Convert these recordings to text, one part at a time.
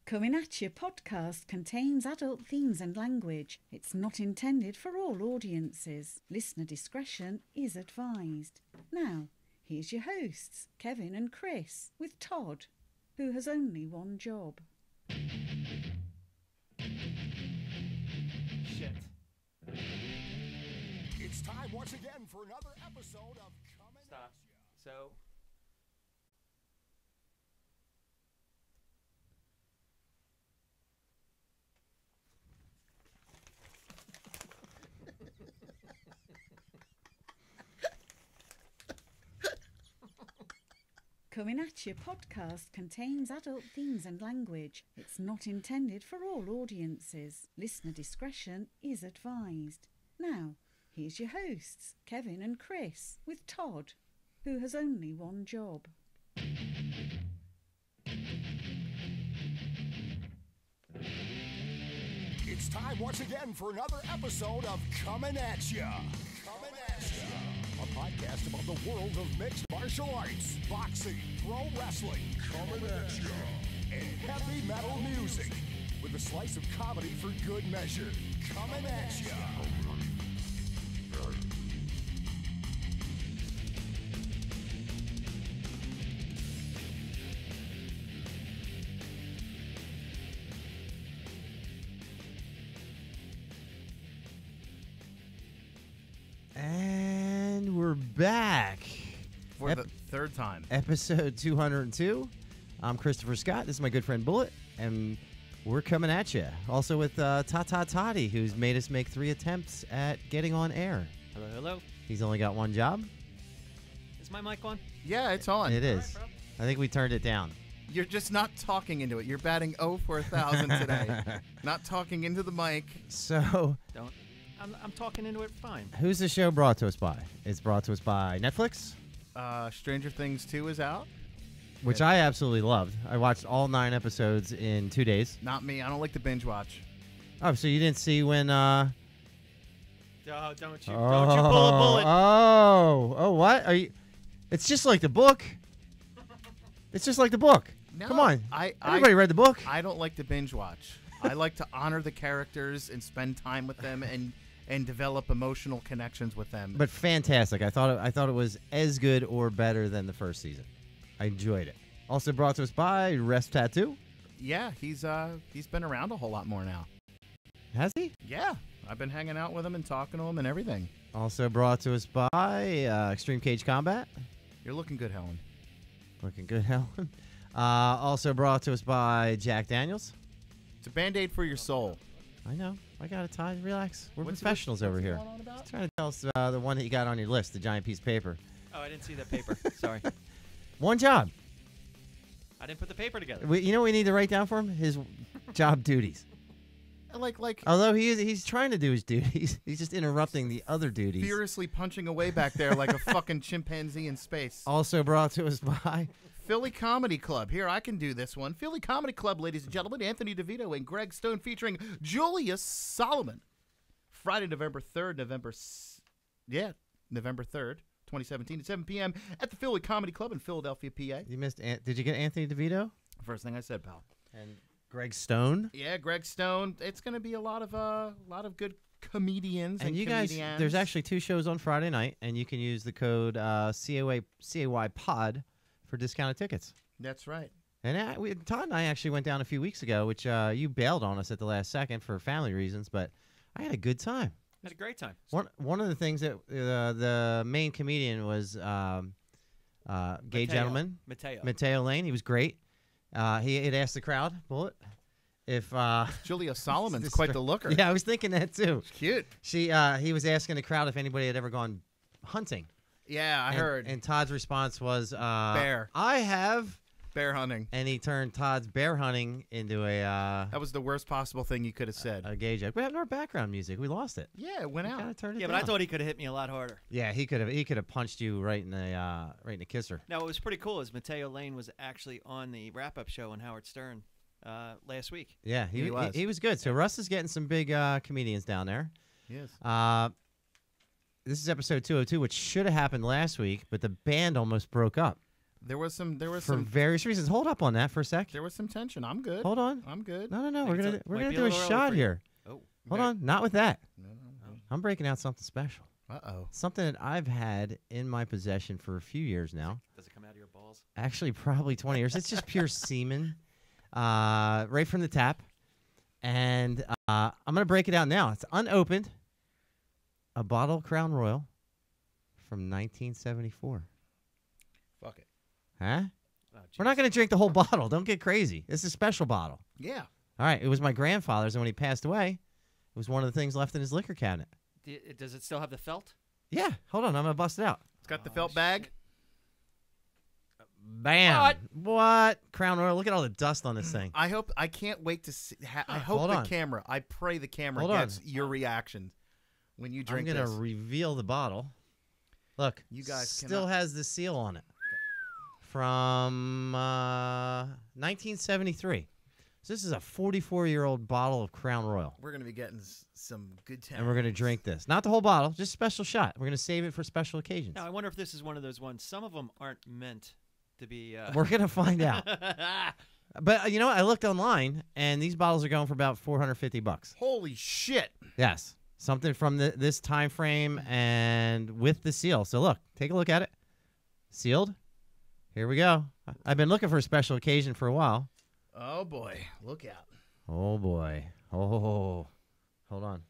Coming at You podcast contains adult themes and language. It's not intended for all audiences. Listener discretion is advised. Now, here's your hosts, Kevin and Chris, with Todd, who has only one job. Shit. It's time once again for another episode of Comin. Stop. So... Coming at You podcast contains adult themes and language. It's not intended for all audiences. Listener discretion is advised. Now, here's your hosts, Kevin and Chris, with Todd, who has only one job. It's time once again for another episode of Comin' At Ya. Comin' At Ya, a podcast about the world of mixed martial arts, boxing, pro wrestling, Comin' At Ya, and heavy metal music, with a slice of comedy for good measure. Comin' At Ya. And we're back For the third time. Episode 202. I'm Christopher Scott. This is my good friend Bullet, and we're coming at you. Also with Tata Toddy, who's made us make 3 attempts at getting on air. Hello, hello. He's only got one job. Is my mic on? Yeah, it's on. It is. bro. I think we turned it down. You're just not talking into it. You're batting 0 for 1,000 today. Not talking into the mic. So, Don't. I'm talking into it fine. who's the show brought to us by? It's brought to us by Netflix, Stranger Things 2 is out. which I absolutely loved. I watched all 9 episodes in 2 days. Not me. I don't like to binge watch. Oh, so you didn't see when... Oh, don't you pull a bullet. Oh, what? Are you? It's just like the book. It's just like the book. No, Come on. I Everybody read the book. I don't like to binge watch. I like to honor the characters and spend time with them and develop emotional connections with them. But fantastic. I thought it was as good or better than the first season. I enjoyed it. Also brought to us by Rest Tattoo. yeah, he's been around a whole lot more now. Has he? Yeah, I've been hanging out with him and talking to him and everything. Also brought to us by Extreme Cage Combat. You're looking good, Helen. Looking good, Helen. Also brought to us by Jack Daniels. It's a Band-Aid for your soul. I know. I got it, Ty. Relax. We're What's he- professionals what's over he here. going on about? Just trying to tell us the one that you got on your list, the giant piece of paper. Oh, I didn't see that paper. Sorry. One job. I didn't put the paper together. You know what we need to write down for him? His job duties. Like Although he's trying to do his duties, he's just interrupting the other duties. furiously punching away back there like a fucking chimpanzee in space. Also brought to us by Philly Comedy Club. Here, I can do this one. Philly Comedy Club, ladies and gentlemen. Anthony DeVito and Greg Stone featuring Julius Solomon. Friday, November 3rd, November 3rd, 2017 at 7 p.m. at the Philly Comedy Club in Philadelphia, PA. you missed. Did you get Anthony DeVito First thing I said, pal. and Greg Stone? Yeah, Greg Stone. It's going to be a lot of good comedians and And you guys, comedians. there's actually 2 shows on Friday night, and you can use the code CAY Pod for discounted tickets. That's right. And Todd and I actually went down a few weeks ago, which you bailed on us at the last second for family reasons, but I had a good time. Had a great time. One of the things that the main comedian was gay Mateo. gentleman Mateo Lane. He was great. He had asked the crowd, Bullet, if Julia Solomon's this- quite the looker. yeah, I was thinking that too. Cute. He was asking the crowd if anybody had ever gone hunting. Yeah, I heard. And Todd's response was Bear. I have. Bear hunting. And he turned Todd's bear hunting into That was the worst possible thing you could have said. a gay joke. We have no background music. We lost it. Yeah, it went We kinda out. turned it Yeah, but I down. thought he could have hit me a lot harder. Yeah, he could have punched you right in the kisser. Now, what was pretty cool is Mateo Lane was actually on the wrap-up show on Howard Stern last week. Yeah, He was. He was good. So Russ is getting some big comedians down there. Yes. This is episode 202, which should have happened last week, but the band almost broke up. There was some for various reasons. Hold up on that for a sec. there was some tension. I'm good. Hold on. I'm good. No. think We're it's gonna a- we're might gonna be a do a little early shot for you. here. Oh. Hold on. Not with that. No. I'm breaking out something special. Uh-oh. Something that I've had in my possession for a few years now. Does it come out of your balls? Actually, probably 20 years. It's just pure semen, right from the tap. And I'm going to break it out now. It's unopened. A bottle of Crown Royal from 1974. Fuck it. Huh? Oh, We're not jeez. going to drink the whole bottle. Don't get crazy. This is a special bottle. Yeah. All right. It was my grandfather's, and when he passed away, it was one of the things left in his liquor cabinet. Does it still have the felt? Yeah. Hold on. I'm going to bust it out. It's got the Oh, felt bag. shit. Bam. What? Crown Royal. Look at all the dust on this thing. I can't wait to see. I hope Hold the on. camera. I pray the camera Hold on. gets your reaction when you I'm drink going to this. reveal the bottle. Look. You guys still cannot- has the seal on it. From 1973. So this is a 44-year-old bottle of Crown Royal. We're gonna be getting some good time. And we're going to drink this. Not the whole bottle, just a special shot. We're going to save it for special occasions. Now I wonder if this is one of those ones. Some of them aren't meant to be. We're going to find out. But you know what? I looked online, and these bottles are going for about $450. Holy shit! Yes. Something from this time frame and with the seal. So look, take a look at it. Sealed. Here we go. I've been looking for a special occasion for a while. Oh boy, look out! Oh, boy. Oh, hold on.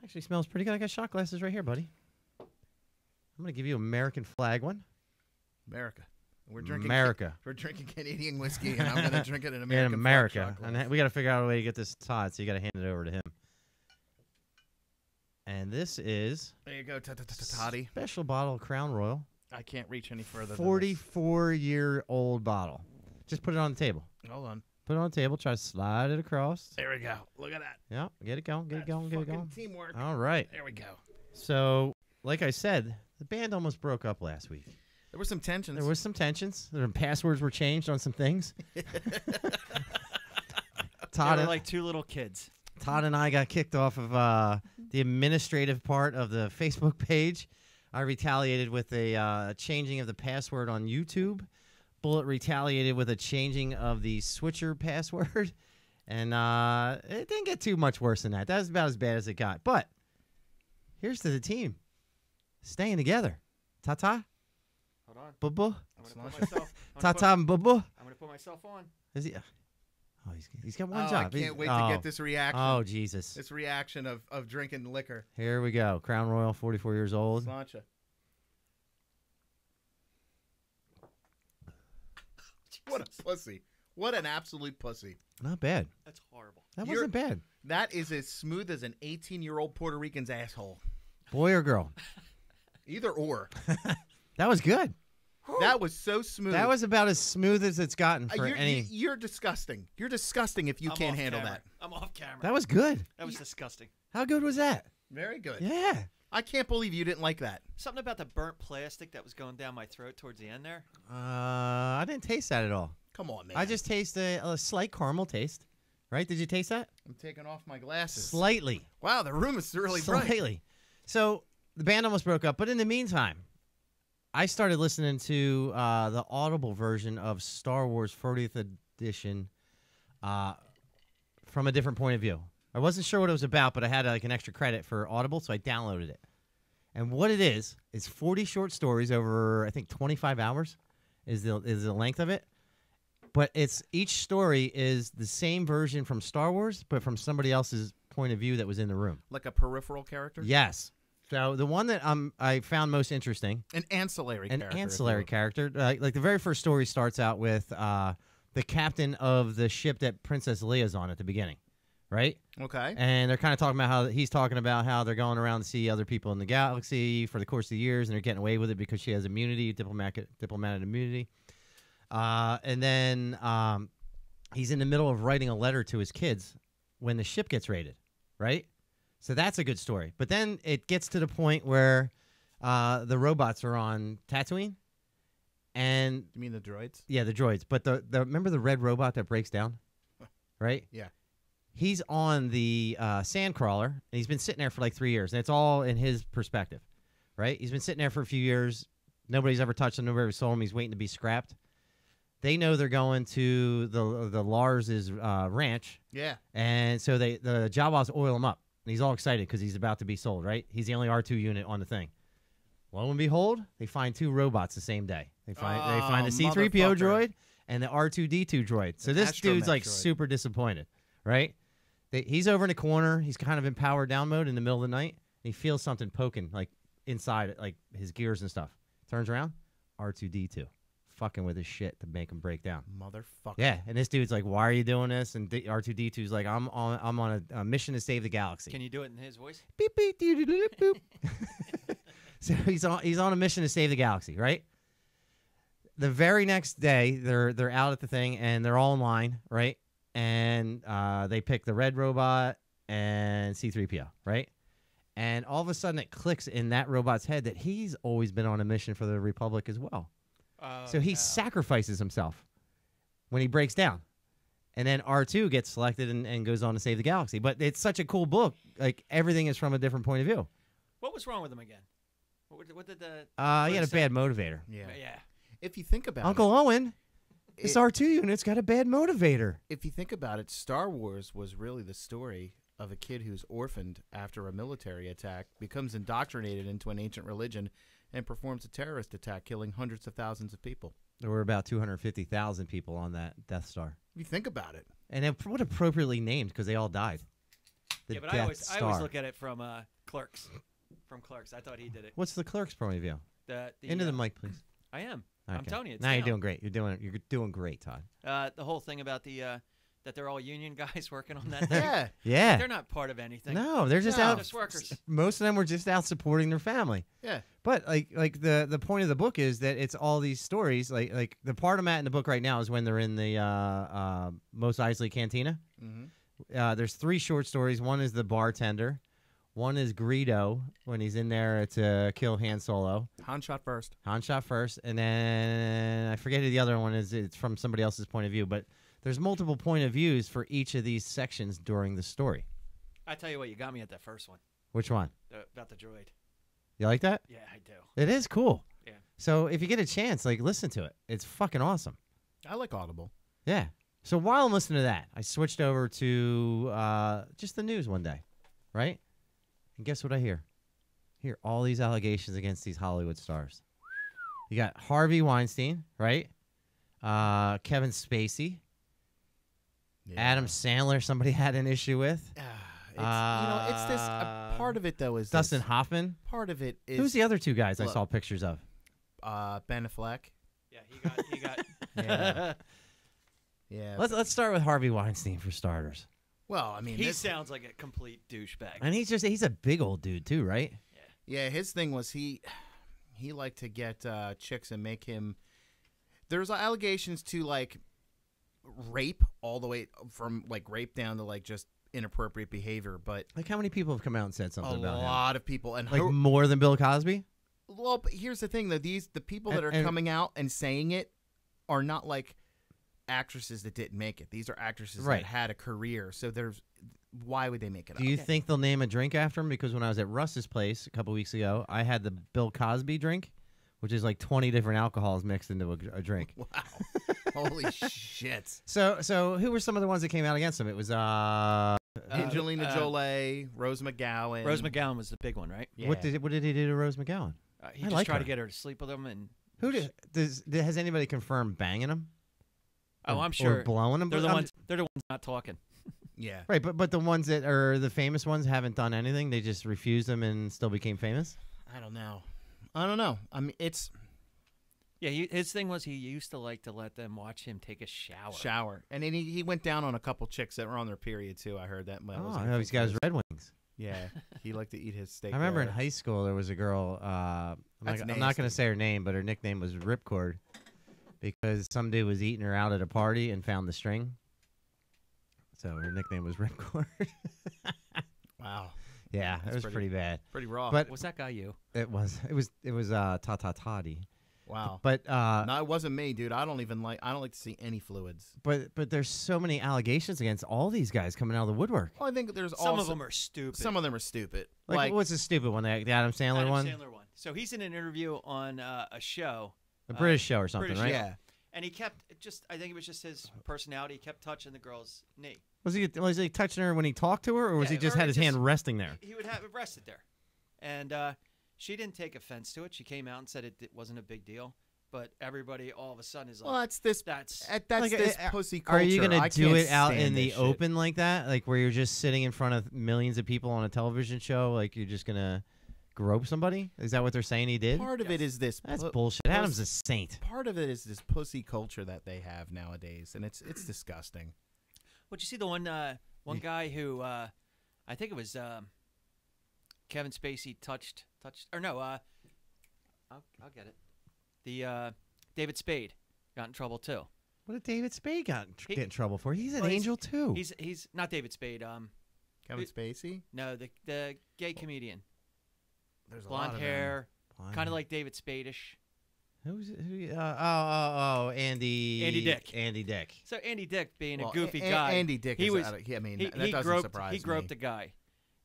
Actually smells pretty good. I got shot glasses right here, buddy. I'm going to give you American flag one. America. We're drinking America. We're drinking Canadian whiskey, and I'm gonna drink it in In American. America. flag And shot we got to figure out a way to get this Todd, so you got to hand it over to him. And this is glass. There you go, Toddy. special bottle of Crown Royal. I can't reach any further. 44-year-old bottle. Just put it on the table. Than this. Hold on. Put it on the table. Try to slide it across. There we go. Look at that. Yeah, get it going. Get it going. Get it Fucking going. teamwork. All right. There we go. So, like I said, the band almost broke up last week. There were some tensions. There was some tensions. The passwords were changed on some things. They were like two little kids. Todd and I got kicked off of the administrative part of the Facebook page. I retaliated with a changing of the password on YouTube. Bullet retaliated with a changing of the switcher password. And it didn't get too much worse than that. That was about as bad as it got. But here's to the team. Staying together. Ta-ta. Hold on. Bubba. I'm gonna put myself. Ta-ta and Bubba. I'm gonna put myself on. Is he? Oh, he's got one Oh, job. I can't wait to get this reaction. Oh, Jesus. This reaction of drinking liquor. Here we go. Crown Royal, 44 years old. Slancha. What a pussy. What an absolute pussy. Not bad. That's horrible. That You're- wasn't bad. That is as smooth as an 18-year-old Puerto Rican's asshole. Boy or girl. Either or. That was good. That was so smooth. That was about as smooth as it's gotten for any. You're disgusting. You're disgusting if you I'm can't off handle camera. that. I'm off camera. That was good. That was disgusting. How good was that? Very good. Yeah. I can't believe you didn't like that. Something about the burnt plastic that was going down my throat towards the end there. I didn't taste that at all. Come on, man. I just taste a slight caramel taste. Right? Did you taste that? I'm taking off my glasses. Slightly. Wow, the room is really bright. Slightly. So the band almost broke up, but in the meantime, I started listening to the Audible version of Star Wars 40th Edition from a different point of view. I wasn't sure what it was about, but I had like an extra credit for Audible, so I downloaded it. And what it is 40 short stories over, I think, 25 hours is the length of it. But each story is the same version from Star Wars, but from somebody else's point of view that was in the room. Like a peripheral character? Yes. So the one that I found most interesting, An ancillary character. an ancillary character, like the very first story starts out with the captain of the ship that Princess Leia's on at the beginning, right? Okay. And they're kind of talking about how he's talking about how they're going around to see other people in the galaxy for the course of the years, and they're getting away with it because she has immunity, diplomatic immunity. And then he's in the middle of writing a letter to his kids when the ship gets raided, right? So that's a good story. But then it gets to the point where the robots are on Tatooine. And You mean the droids? yeah, the droids. But the remember the red robot that breaks down? Right? Yeah. He's on the Sandcrawler, and he's been sitting there for like 3 years. And it's all in his perspective, right? He's been sitting there for a few years, Nobody's ever touched him. Nobody ever sold him. He's waiting to be scrapped. They know they're going to the Lars's ranch. Yeah. And so the job boss oil him up. And he's all excited because he's about to be sold, right? He's the only R2 unit on the thing. Lo and behold, they find 2 robots the same day. They find the C-3PO motherfucker. droid and the R2-D2 droid. So this dude's astromech like droid. super disappointed, right? He's over in the corner. He's kind of in power down mode in the middle of the night. And he feels something poking like inside, like his gears and stuff. Turns around, R2-D2. Fucking with his shit to make him break down. Motherfucker. Yeah, and this dude's like, "Why are you doing this?" And R2-D2's like, "I'm on a mission to save the galaxy." Can you do it in his voice? Beep beep doo doo doo boop. So he's on a mission to save the galaxy, right? The very next day, they're out at the thing and they're all in line, right? And they pick the red robot and C-3PO, right? And all of a sudden, it clicks in that robot's head that he's always been on a mission for the Republic as well. So he sacrifices himself when he breaks down. And then R2 gets selected and goes on to save the galaxy. But it's such a cool book. Like, everything is from a different point of view. What was wrong with him again? What did the... He had a bad motivator. Yeah. Yeah. If you think about Uncle Owen, this R2 unit's got a bad motivator. If you think about it, Star Wars was really the story of a kid who's orphaned after a military attack, becomes indoctrinated into an ancient religion, and performs a terrorist attack, killing hundreds of thousands of people. There were about 250,000 people on that Death Star. If you think about it. And what appropriately named, because they all died. The Yeah, but Death I always Star. look at it from Clerks. From Clerks. I thought he did it. What's the clerk's point of view? The Into the mic, please. I am. I'm Okay. telling you. It's Now you're down. doing great. You're doing great, Todd. The whole thing about that they're all union guys working on that thing. Yeah. Yeah. They're not part of anything. No, they're just No. out. Just workers. Most of them were just out supporting their family. Yeah. But like the point of the book is that it's all these stories. Like the part I'm at in the book right now is when they're in the Mos Eisley Cantina. Mm-hmm. There's 3 short stories. One is the bartender. One is Greedo when he's in there to kill Han Solo. Han shot first. Han shot first, and then I forget who the other one is. It's from somebody else's point of view, but there's multiple point of views for each of these sections during the story. I tell you what, you got me at that first one Which one? about the droid. You like that? Yeah, I do. It is cool. Yeah. So if you get a chance, like, listen to it. It's fucking awesome. I like Audible. Yeah. So while I'm listening to that, I switched over to just the news one day, right? And guess what I hear? I hear all these allegations against these Hollywood stars. You got Harvey Weinstein, right? Kevin Spacey. Yeah. Adam Sandler, somebody had an issue with. It's this. Part of it though is Dustin this, Hoffman. Part of it is Who's the other 2 guys I Look. saw pictures of? Ben Affleck. Yeah, he got. Yeah. Yeah. Let's start with Harvey Weinstein for starters. Well, I mean, He this- sounds like a complete douchebag. And he's a big old dude too, right? Yeah, his thing was he liked to get chicks and make him. There's allegations to like rape all the way from like rape down to like just inappropriate behavior, but Like how many people have come out and said a something about him? lot of people and Like more than Bill Cosby? well, but here's the thing though, the people that are And- coming out and saying it are not like actresses that didn't make it. These are actresses Right. that had a career. So why would they make it Do up? you think they'll name a drink after him? Because when I was at Russ's place a couple weeks ago, I had the Bill Cosby drink, which is like 20 different alcohols mixed into a drink. Wow. Holy shit. So who were some of the ones that came out against him? It was Angelina Jolie, Rose McGowan. Rose McGowan was the big one, right? Yeah. what did he do to Rose McGowan? He I just like tried her. to get her to sleep with him, and Has anybody confirmed banging him? oh, Or- I'm sure or blowing him. they're the I'm- ones. They're the ones not talking. Yeah. Right, but the ones that are the famous ones haven't done anything. They just refused them and still became famous. I don't know. I mean, it's Yeah, his thing was he used to like to let them watch him take a shower. shower. And then he went down on a couple chicks that were on their period, too. I heard that. Oh, I know he's got his Red Wings. Yeah. He liked to eat his steak. I remember in there. high school there was a girl. I'm That's not going to nasty. say her name, but her nickname was Ripcord because some dude was eating her out at a party and found the string. So her nickname was Ripcord. Wow. Yeah, it That's was pretty- pretty bad. Pretty raw. But Was that guy you? it was ta toddy. wow. But No, it wasn't me, dude. I don't like to see any fluids. but there's so many allegations against all these guys coming out of the woodwork. Well, I think there's Some also of them are stupid. some of them are stupid. Like what's the stupid one? The Adam Sandler Adam one? Sandler one. So he's in an interview on a show. A British show or something, British right? show. Yeah. And he kept I think it was just his personality. He kept touching the girl's knee. Was he touching her when he talked to her, or was Yeah, he just or had he his just- hand resting there? He would have it rested there. And she didn't take offense to it. She came out and said it wasn't a big deal. But everybody all of a sudden is like, Well, that's this Like, pussy culture. Are you I gonna do can't it out stand in the this shit. open like that, like where you're just sitting in front of millions of people on a television show, like you're just gonna grope somebody? Is that what they're saying he did? Part of it is this. That's bullshit. Adam's a saint. Part of it is this pussy culture that they have nowadays, and it's disgusting. Would you see the one guy who I think it was Kevin Spacey touched or no I'll get it. The David Spade got in trouble too. What did David Spade get in trouble for? He's an Well, angel too. He's not David Spade. Kevin Spacey. No, the gay comedian, There's a blonde lot of hair, Blonde kind hair. of like David Spade-ish. Andy. Andy Dick. Andy Dick. So Andy Dick being Well, a goofy A- guy, Andy Dick he is was. out of- I mean, he that doesn't groped, surprise he groped me. a guy,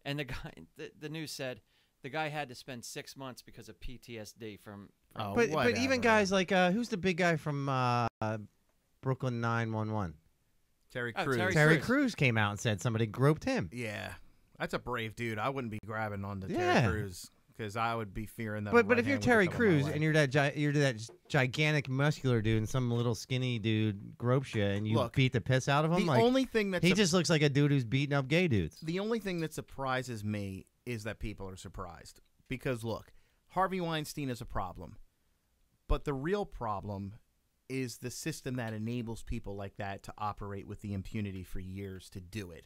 and the guy. The news said the guy had to spend 6 months because of PTSD from. Oh, But even whatever. guys like who's the big guy from Brooklyn 911? Terry Oh, Crews. Terry Crews came out and said somebody groped him. Yeah, that's a brave dude. I wouldn't be grabbing onto Yeah. Terry Crews because I would be fearing that. But if you're Terry Crews and you're that gigantic muscular dude and some little skinny dude gropes you and you Look, beat the piss out of him, the like only thing that's he just looks like a dude who's beating up gay dudes. the only thing that surprises me is that people are surprised because look, Harvey Weinstein is a problem, but the real problem is the system that enables people like that to operate with the impunity for years to do it.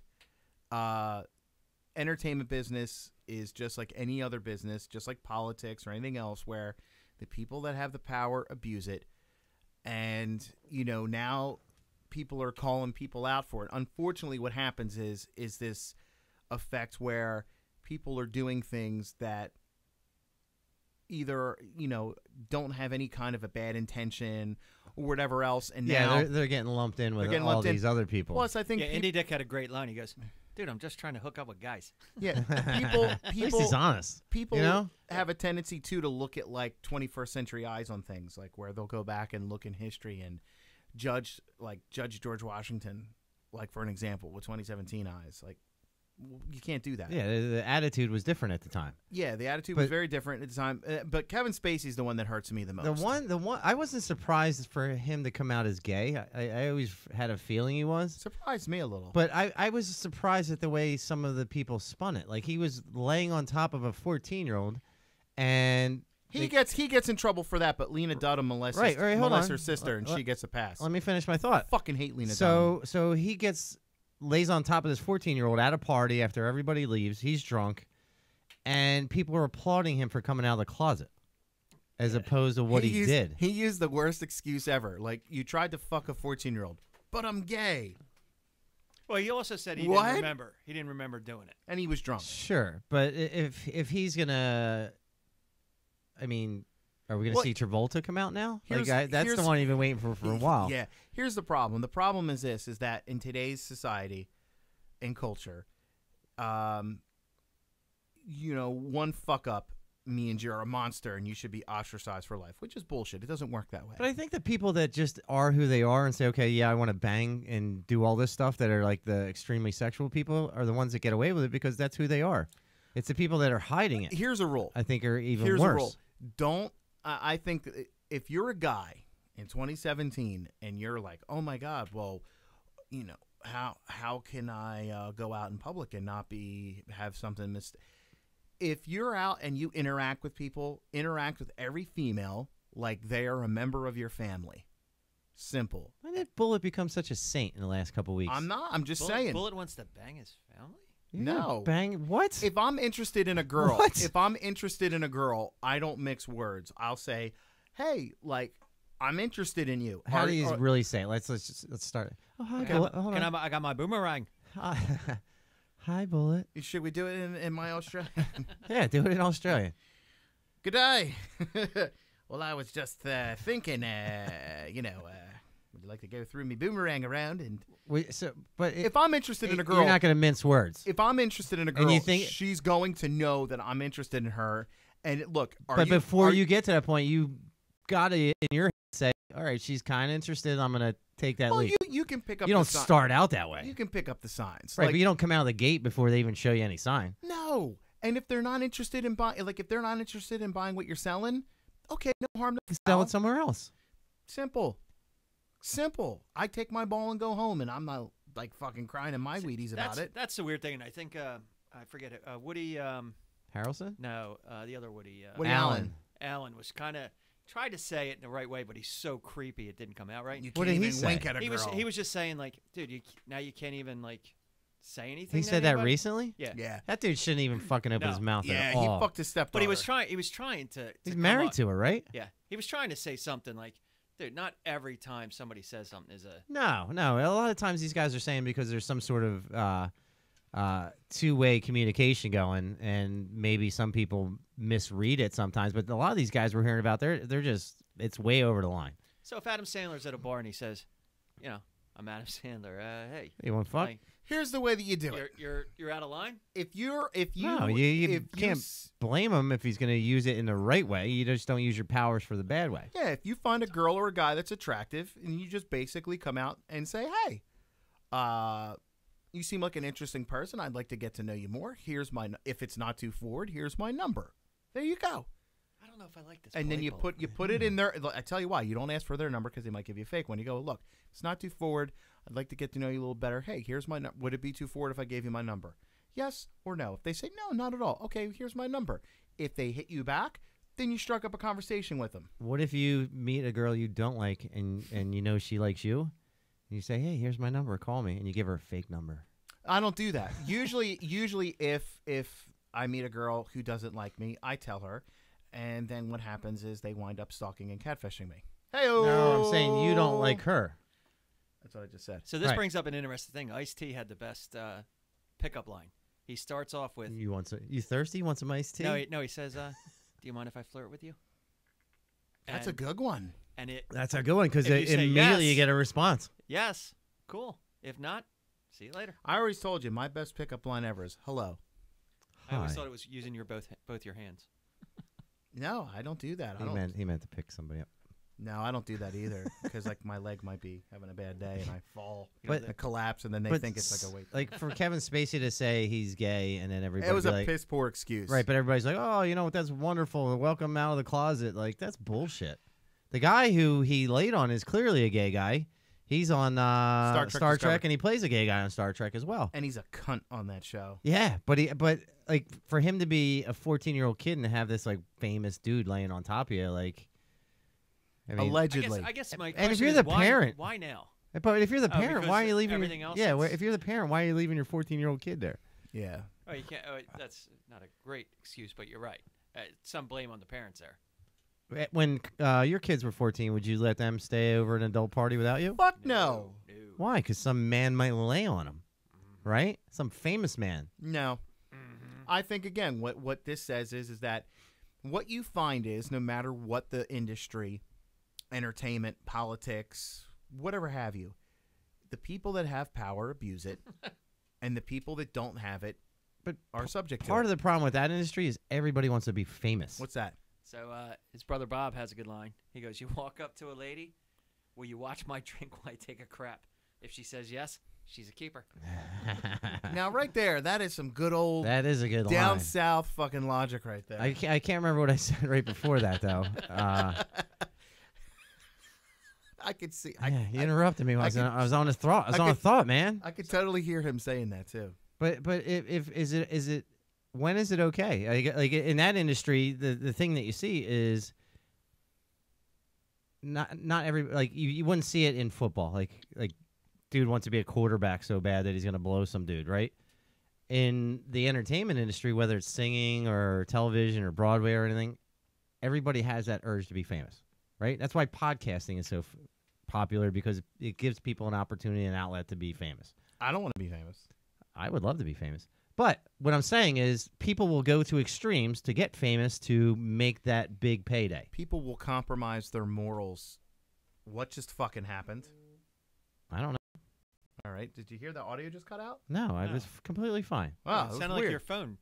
Entertainment business is just like any other business, just like politics or anything else, where the people that have the power abuse it. And, now people are calling people out for it. Unfortunately, what happens is this effect where people are doing things that either, don't have any kind of a bad intention or whatever else. And now they're getting lumped in with getting all lumped in. these other people. Plus, I think Yeah, Andy Dick had a great line. He goes, "Dude, I'm just trying to hook up with guys." people At least he's honest. people have a tendency to look at like 21st century eyes on things, like where they'll go back and look in history and judge George Washington, like for an example, with 2017 eyes. Like, you can't do that. Yeah, the attitude was different at the time. Yeah, the attitude was But- very different at the time. But Kevin Spacey's the one that hurts me the most. The one I wasn't surprised for him to come out as gay. I always had a feeling he was. surprised me a little. But I was surprised at the way some of the people spun it. Like he was laying on top of a 14-year-old, and he gets in trouble for that. But Lena Dunham molests hold on. her sister, and she gets a pass. let me finish my thought. Fucking hate Lena Dunham. So he lays on top of this 14-year-old at a party after everybody leaves. He's drunk, and people are applauding him for coming out of the closet, as opposed to what he did. He used the worst excuse ever. Like, you tried to fuck a 14-year-old, but I'm gay, Well, he also said he What? didn't remember. He didn't remember doing it. and he was drunk. Sure, but if he's gonna, I mean, are we gonna Well, see Travolta come out now? Like here's- that's the one you've been waiting for a while. Yeah. Here's the problem. The problem is this: is that in today's society and culture, one fuck up means you're a monster and you should be ostracized for life, which is bullshit. It doesn't work that way. But I think the people that just are who they are and say, okay, yeah, I want to bang and do all this stuff that are like the extremely sexual people are the ones that get away with it because that's who they are. It's the people that are hiding it. Here's a rule. I think are even Here's worse. a rule. Don't. I think that if you're a guy in 2017 and you're like, oh my God, well, how can I go out in public and not have something if you're out and you interact with people, interact with every female like they are a member of your family. Simple. When did Bullet become such a saint in the last couple weeks? I'm not. I'm just Bullet, saying. Bullet wants to bang his family. You're No. gonna bang what? If I'm interested in a girl, What? I don't mix words. I'll say, "Hey, like, I'm interested in you." How do you really say it? Let's start. Oh, hi, Bullet. Hold on. I got my boomerang. Hi, Bullet. Should we do it in my Australian? Yeah, do it in Australian. Good day. Well, I was just thinking, would you like to go through me boomerang around? And But if I'm interested in a girl, you're not going to mince words. if I'm interested in a And girl, you think- she's going to know that I'm interested in her, And look, But before you get to that point, you got to in your head say, all right, she's kind of interested. I'm gonna take that leap. You can pick up. You don't start out that way, You can pick up the signs, right? But you don't come out of the gate before they even show you any sign. No. And if they're not interested in buying, like if they're not interested in buying what you're selling, okay, no harm. No Sell foul. it somewhere else. Simple. I take my ball and go home, and I'm not like fucking crying in my Wheaties about it. That's the weird thing, and I think I forget it. Woody. Harrelson? No, the other Woody. Woody Allen. Allen was kind of tried to say it in the right way, but he's so creepy it didn't come out right. You What can't did he even say? wink at a He girl. was he was just saying like, dude, now you can't even like say anything. He to said that anybody? recently? Yeah. Yeah. That dude shouldn't even fucking open No. his mouth Yeah, at he all. fucked his stepdaughter. But he was trying to He's come married up- to her, right? Yeah, he was trying to say something like, dude, not every time somebody says something is a. No. A lot of times these guys are saying because there's some sort of two-way communication going, and maybe some people misread it sometimes. But a lot of these guys we're hearing about, they're just it's way over the line. So if Adam Sandler's at a bar and he says, you know, I'm Adam Sandler. Hey, You want to fuck? like, Here's the way that you do it. you're out of line. If you No, you can't blame him if he's going to use it in the right way. You just don't use your powers for the bad way. Yeah, if you find a girl or a guy that's attractive, and you just basically come out and say, "Hey, you seem like an interesting person. I'd like to get to know you more. Here's my. If it's not too forward, here's my number. There you go." I don't know if I like this. And then you put it in there. I tell you why. You don't ask for their number because they might give you a fake one. You go, "Look, it's not too forward. I'd like to get to know you a little better. Hey, here's my number. Would it be too forward if I gave you my number? Yes or no?" If they say no, not at all. Okay, here's my number. If they hit you back, then you struck up a conversation with them. What if you meet a girl you don't like and you know she likes you? And you say, hey, here's my number. Call me. And you give her a fake number. I don't do that. Usually if I meet a girl who doesn't like me, I tell her, and then what happens is they wind up stalking and catfishing me. Hey-o! No, I'm saying you don't like her. That's what I just said. So this Right. brings up an interesting thing. Ice-T had the best pickup line. He starts off with, You thirsty? You want some iced tea? no, he says, do you mind if I flirt with you? That's a And- good one. And it, That's a good one because If you say immediately yes- you get a response. yes, cool. If not, see you later. I always told you my best pickup line ever is hello. I always Hi. thought it was using your both your hands. No, I don't do that. I He don't. meant to pick somebody up. No, I don't do that either because like my leg might be having a bad day and I fall, But- and collapse, and then they But think it's like a weight. Like for Kevin Spacey to say he's gay and then everybody It was a like, piss poor excuse. right, but everybody's like, oh, you know what? That's wonderful. Welcome out of the closet. Like that's bullshit. The guy who he laid on is clearly a gay guy. He's on Star Discovery. Trek, and he plays a gay guy on Star Trek as well. And he's a cunt on that show. Yeah, but like for him to be a 14-year-old kid and have this like famous dude laying on top of you, like, I mean, Allegedly. I guess my And question if you're is the why, parent- why now? but if you're the Oh, parent, because why are you leaving? everything else Yeah, is- if you're the parent, why are you leaving your 14-year-old kid there? Yeah. Oh, you can't. Oh, that's not a great excuse, but you're right. Some blame on the parents there. When your kids were 14, would you let them stay over an adult party without you? Fuck no. No. Why? Because some man might lay on them, right? Some famous man. No. I think again, what this says is that what you find is no matter what the industry, entertainment, politics, whatever have you, the people that have power abuse it, and the people that don't have it, But are subject to Part it. of the problem with that industry is everybody wants to be famous. What's that? So his brother Bob has a good line. He goes, "You walk up to a lady, will you watch my drink while I take a crap? If she says yes, she's a keeper." Now, right there, that is some good old That is a good down line. south fucking logic right there. I can't remember what I said right before that though. I could see. Yeah, you interrupted me. I could- was on a thought. I was I on a could- thought, man. I could totally hear him saying that too. But if is it when is it okay? Like in that industry, the thing that you see is not every like you wouldn't see it in football. Like dude wants to be a quarterback so bad that he's gonna blow some dude, right? In the entertainment industry, whether it's singing or television or Broadway or anything, everybody has that urge to be famous, right? That's why podcasting is so popular because it gives people an opportunity and outlet to be famous. I don't want to be famous. I would love to be famous. But what I'm saying is people will go to extremes to get famous to make that big payday. People will compromise their morals. What just fucking happened? I don't know. All right. Did you hear the audio just cut out? No, I No. was completely fine. Wow, it that sounded was like weird. your phone.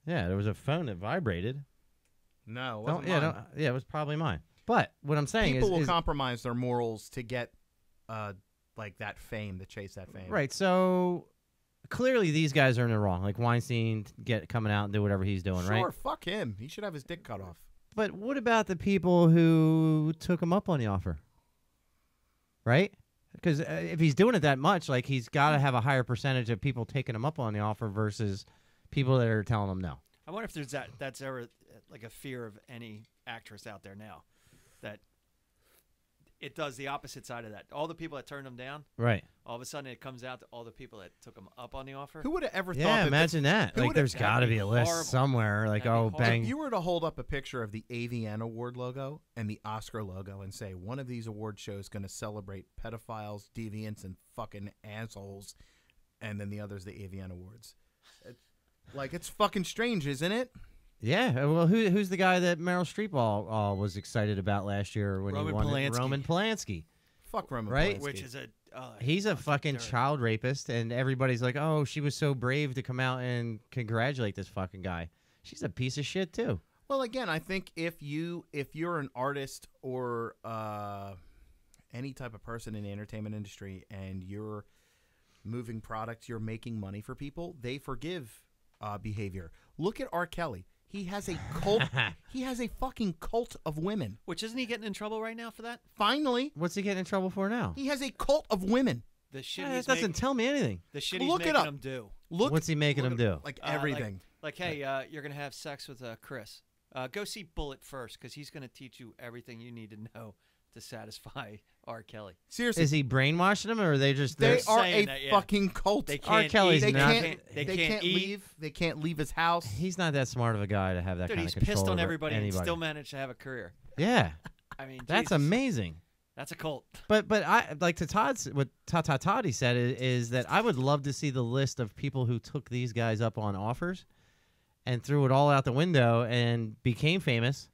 Yeah, there was a phone that vibrated. No, it wasn't mine. It was probably mine. But what I'm saying People will is compromise their morals to get like that fame, to chase that fame. right. So clearly these guys are in the wrong. Like Weinstein coming out and do whatever he's doing, right? Sure, fuck him. He should have his dick cut off. But what about the people who took him up on the offer? Right? Because if he's doing it that much, like he's got to have a higher percentage of people taking him up on the offer versus people that are telling him no. I wonder if there's that's ever like a fear of any actress out there now, that it does the opposite side of that. All the people that turned him down, Right. all of a sudden it comes out to all the people that took him up on the offer. Who would have ever thought Yeah, that imagine that. who Like, would've- there's got to be a list horrible. somewhere. Like, That'd be oh, horrible. bang. If you were to hold up a picture of the AVN Award logo and the Oscar logo and say one of these award shows going to celebrate pedophiles, deviants, and fucking assholes, and then the other's the AVN Awards, it's fucking strange, isn't it? Yeah. Well, who's the guy that Meryl Streep all was excited about last year when Roman he won it? Polanski. Roman Polanski. Fuck Roman Right? Polanski. Which is a He's a fucking dirt. child rapist, and everybody's like, oh, she was so brave to come out and congratulate this fucking guy. She's a piece of shit, too. Well, again, I think if you're an artist or any type of person in the entertainment industry and you're moving products, you're making money for people, they forgive behavior. Look at R. Kelly. He has a cult. He has a fucking cult of women. Which isn't he getting in trouble right now for that? Finally, What's he getting in trouble for now? he has a cult of women. The shit That he's doesn't making, tell me anything. the shit Look he's it making up. them do. Look, What's he making look him at- do? Like everything. Like, hey, you're gonna have sex with Chris. Go see Bullet first, because he's gonna teach you everything you need to know to satisfy R. Kelly. Seriously, Is he brainwashing them, or are they just... they they're are saying a that, yeah. fucking cult. They R. can't Kelly's eat. They not- can't. They They can't can't eat. leave. They can't leave his house. He's not that smart of a guy to have that Dude, kind he's of control pissed on over everybody and anybody. still managed to have a career. Yeah. I mean, That's Jesus. amazing. That's a cult. But I like to Todd's what Toddy said is that I would love to see the list of people who took these guys up on offers and threw it all out the window and became famous.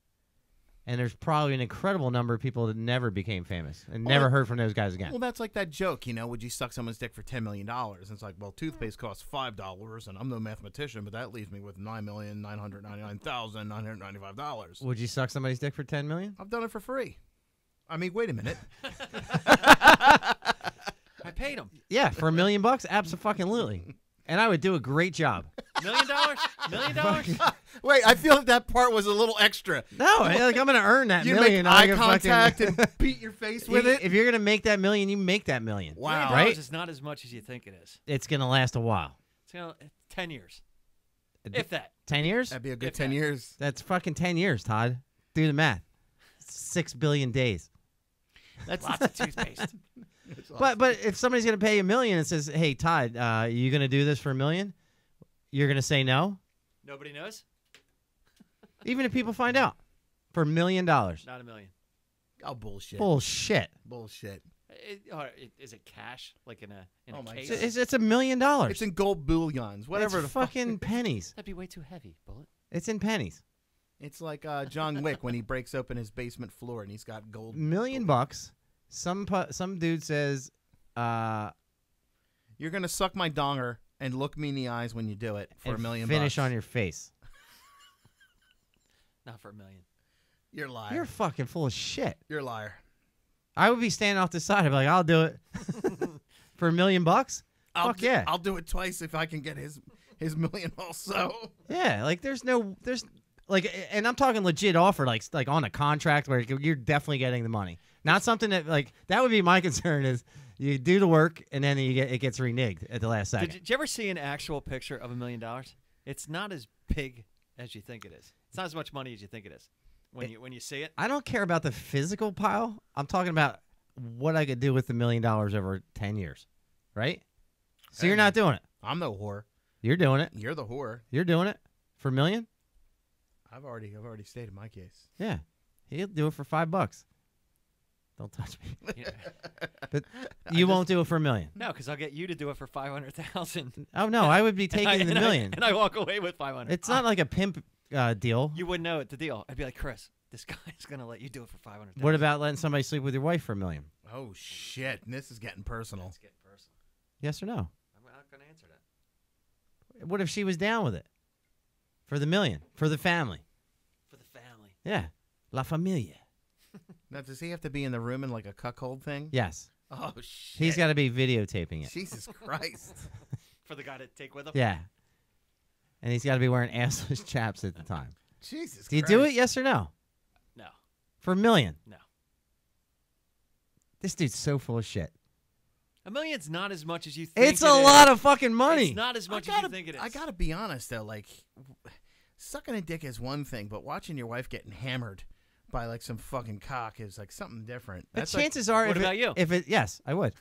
And there's probably an incredible number of people that never became famous and never heard from those guys again. Well, that's like that joke, would you suck someone's dick for $10 million? And it's like, well, toothpaste costs $5, and I'm no mathematician, but that leaves me with $9,999,995. Would you suck somebody's dick for $10 million? I've done it for free. I mean, wait a minute. I paid him. Yeah, for $1 million, absolutely. And I would do a great job. $1 million? $1 million? Wait, I feel like that part was a little extra. No, like I'm gonna earn that You million. make I eye can contact fucking- and beat your face with it. If you're gonna make that million, you make that million. Wow. $1 Right? is not as much as you think it is. It's gonna last a while. It's gonna 10 years, if that. 10 years? That'd be a good If 10 that. years. That's fucking 10 years, Todd. Do the math. 6 billion days. That's Lots of toothpaste. But if somebody's gonna pay $1 million and says, "Hey, Todd, you gonna do this for $1 million?" You're gonna say no, Nobody knows. even if people find out, for $1 million. Not $1 million. Oh, bullshit. Bullshit. Bullshit. Is it cash, like in a Oh my case? God. It's $1 million. It's in gold bullions. Whatever It's the fuck. fucking pennies. That'd be way too heavy, Bullet. It's in pennies. It's like John Wick when he breaks open his basement floor and he's got gold. $1 million. Some dude says, You're going to suck my donger and look me in the eyes when you do it for and $1 million. finish on your face. Not for $1 million. You're a liar. You're fucking full of shit. You're a liar. I would be standing off the side. I'd be like, I'll do it for $1 million. Fuck yeah. I'll do it twice if I can get his $1 million also. Yeah, like there's like, and I'm talking legit offer, like on a contract where you're definitely getting the money. Not something that that would be my concern is you do the work and then it gets reneged at the last second. Did you ever see an actual picture of $1 million? It's not as big as you think it is. It's not as much money as you think it is when you see it. I don't care about the physical pile. I'm talking about what I could do with $1 million over 10 years, right? So you're not doing it. I'm no whore. You're doing it. You're the whore. You're doing it for $1 million. I've already stated my case. Yeah, he'll do it for $5. Don't touch me. Yeah. But you won't do it for $1 million. No, because I'll get you to do it for 500,000. Oh no, I would be taking the $1 million. and I walk away with 500. It's not like a pimp deal. You wouldn't know it. The deal. I'd be like, Chris, this guy's gonna let you do it for 500,000. What about letting somebody sleep with your wife for $1 million? Oh shit! This is getting personal. Let's get personal. Yes or no? I'm not gonna answer that. What if she was down with it? For the $1 million, for the family. For the family. Yeah. La Familia. Now, does he have to be in the room in like a cuckold thing? Yes. Oh, shit. He's got to be videotaping it. Jesus Christ. For the guy to take with him? Yeah. And he's got to be wearing assless chaps at the time. Jesus Do you Christ. do it, yes or no? No. For $1 million? No. This dude's so full of shit. $1 million's not as much as you think. It's a lot of fucking money. It's not as much as you think it is. I got to be honest, though. Like, sucking a dick is one thing, but watching your wife getting hammered by, like, some fucking cock is, like, something different. But That's like, chances are, What about you? Yes, I would.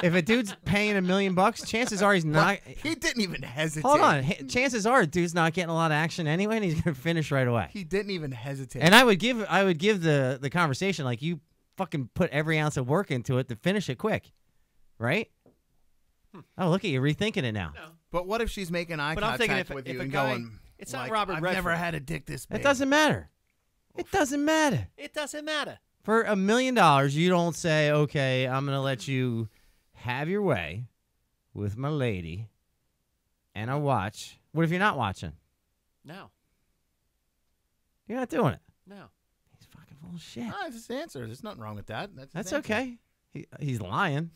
If a dude's paying $1 million, chances are he's not. he didn't even hesitate. Hold on. Chances are, dude's not getting a lot of action anyway, and he's gonna finish right away. He didn't even hesitate. And I would give the conversation like you fucking put every ounce of work into it to finish it quick, right? Oh, look at you rethinking it now. No. But what if she's making eye But I'm contact thinking with if you a and guy- going, it's not like, Robert I've Redford. never had a dick this big. It doesn't matter. It doesn't matter. It doesn't matter. For $1 million, you don't say, okay, I'm going to let you have your way with my lady and I watch. What if you're not watching? No. You're not doing it. No. He's fucking full of shit. Ah, that's his answer. There's nothing wrong with that. That's his That's answer. okay. He's lying.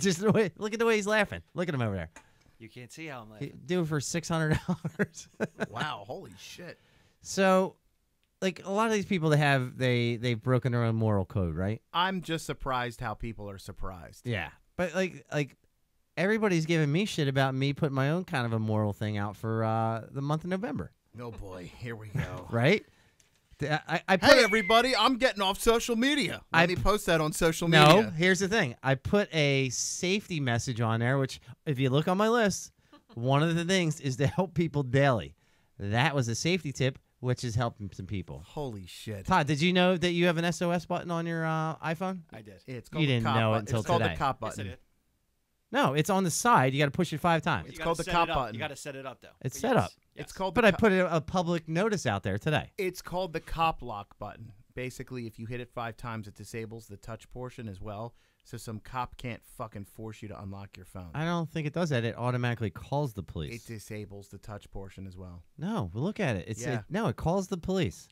Just the way, look at the way he's laughing. Look at him over there. You can't see how I'm laughing. Do it for $600. Wow, holy shit. So, like a lot of these people they've broken their own moral code, right? I'm just surprised how people are surprised. Yeah, but like everybody's giving me shit about me putting my own kind of a moral thing out for the month of November, Oh boy, here we go. right? I put Hey everybody, I'm getting off social media. Let me post that on social no. media. Here's the thing: I put a safety message on there, which if you look on my list, one of the things is to help people daily. That was a safety tip, which is helping some people. Holy shit. Todd, did you know that you have an SOS button on your iPhone? I did. It's called You the didn't cop know button. until It's called today. the cop Yes, I button. did. No, it's on the side. You got to push it 5 times. It's You called gotta the set cop it up. button. You got to set it up, though. It's But set up. It's yes. called But the I put a public notice out there today. It's called the cop lock button. Basically, if you hit it 5 times, it disables the touch portion as well, so some cop can't fucking force you to unlock your phone. I don't think it does that. It automatically calls the It police. disables the touch portion as well. No, look at it. Yeah. It calls the police.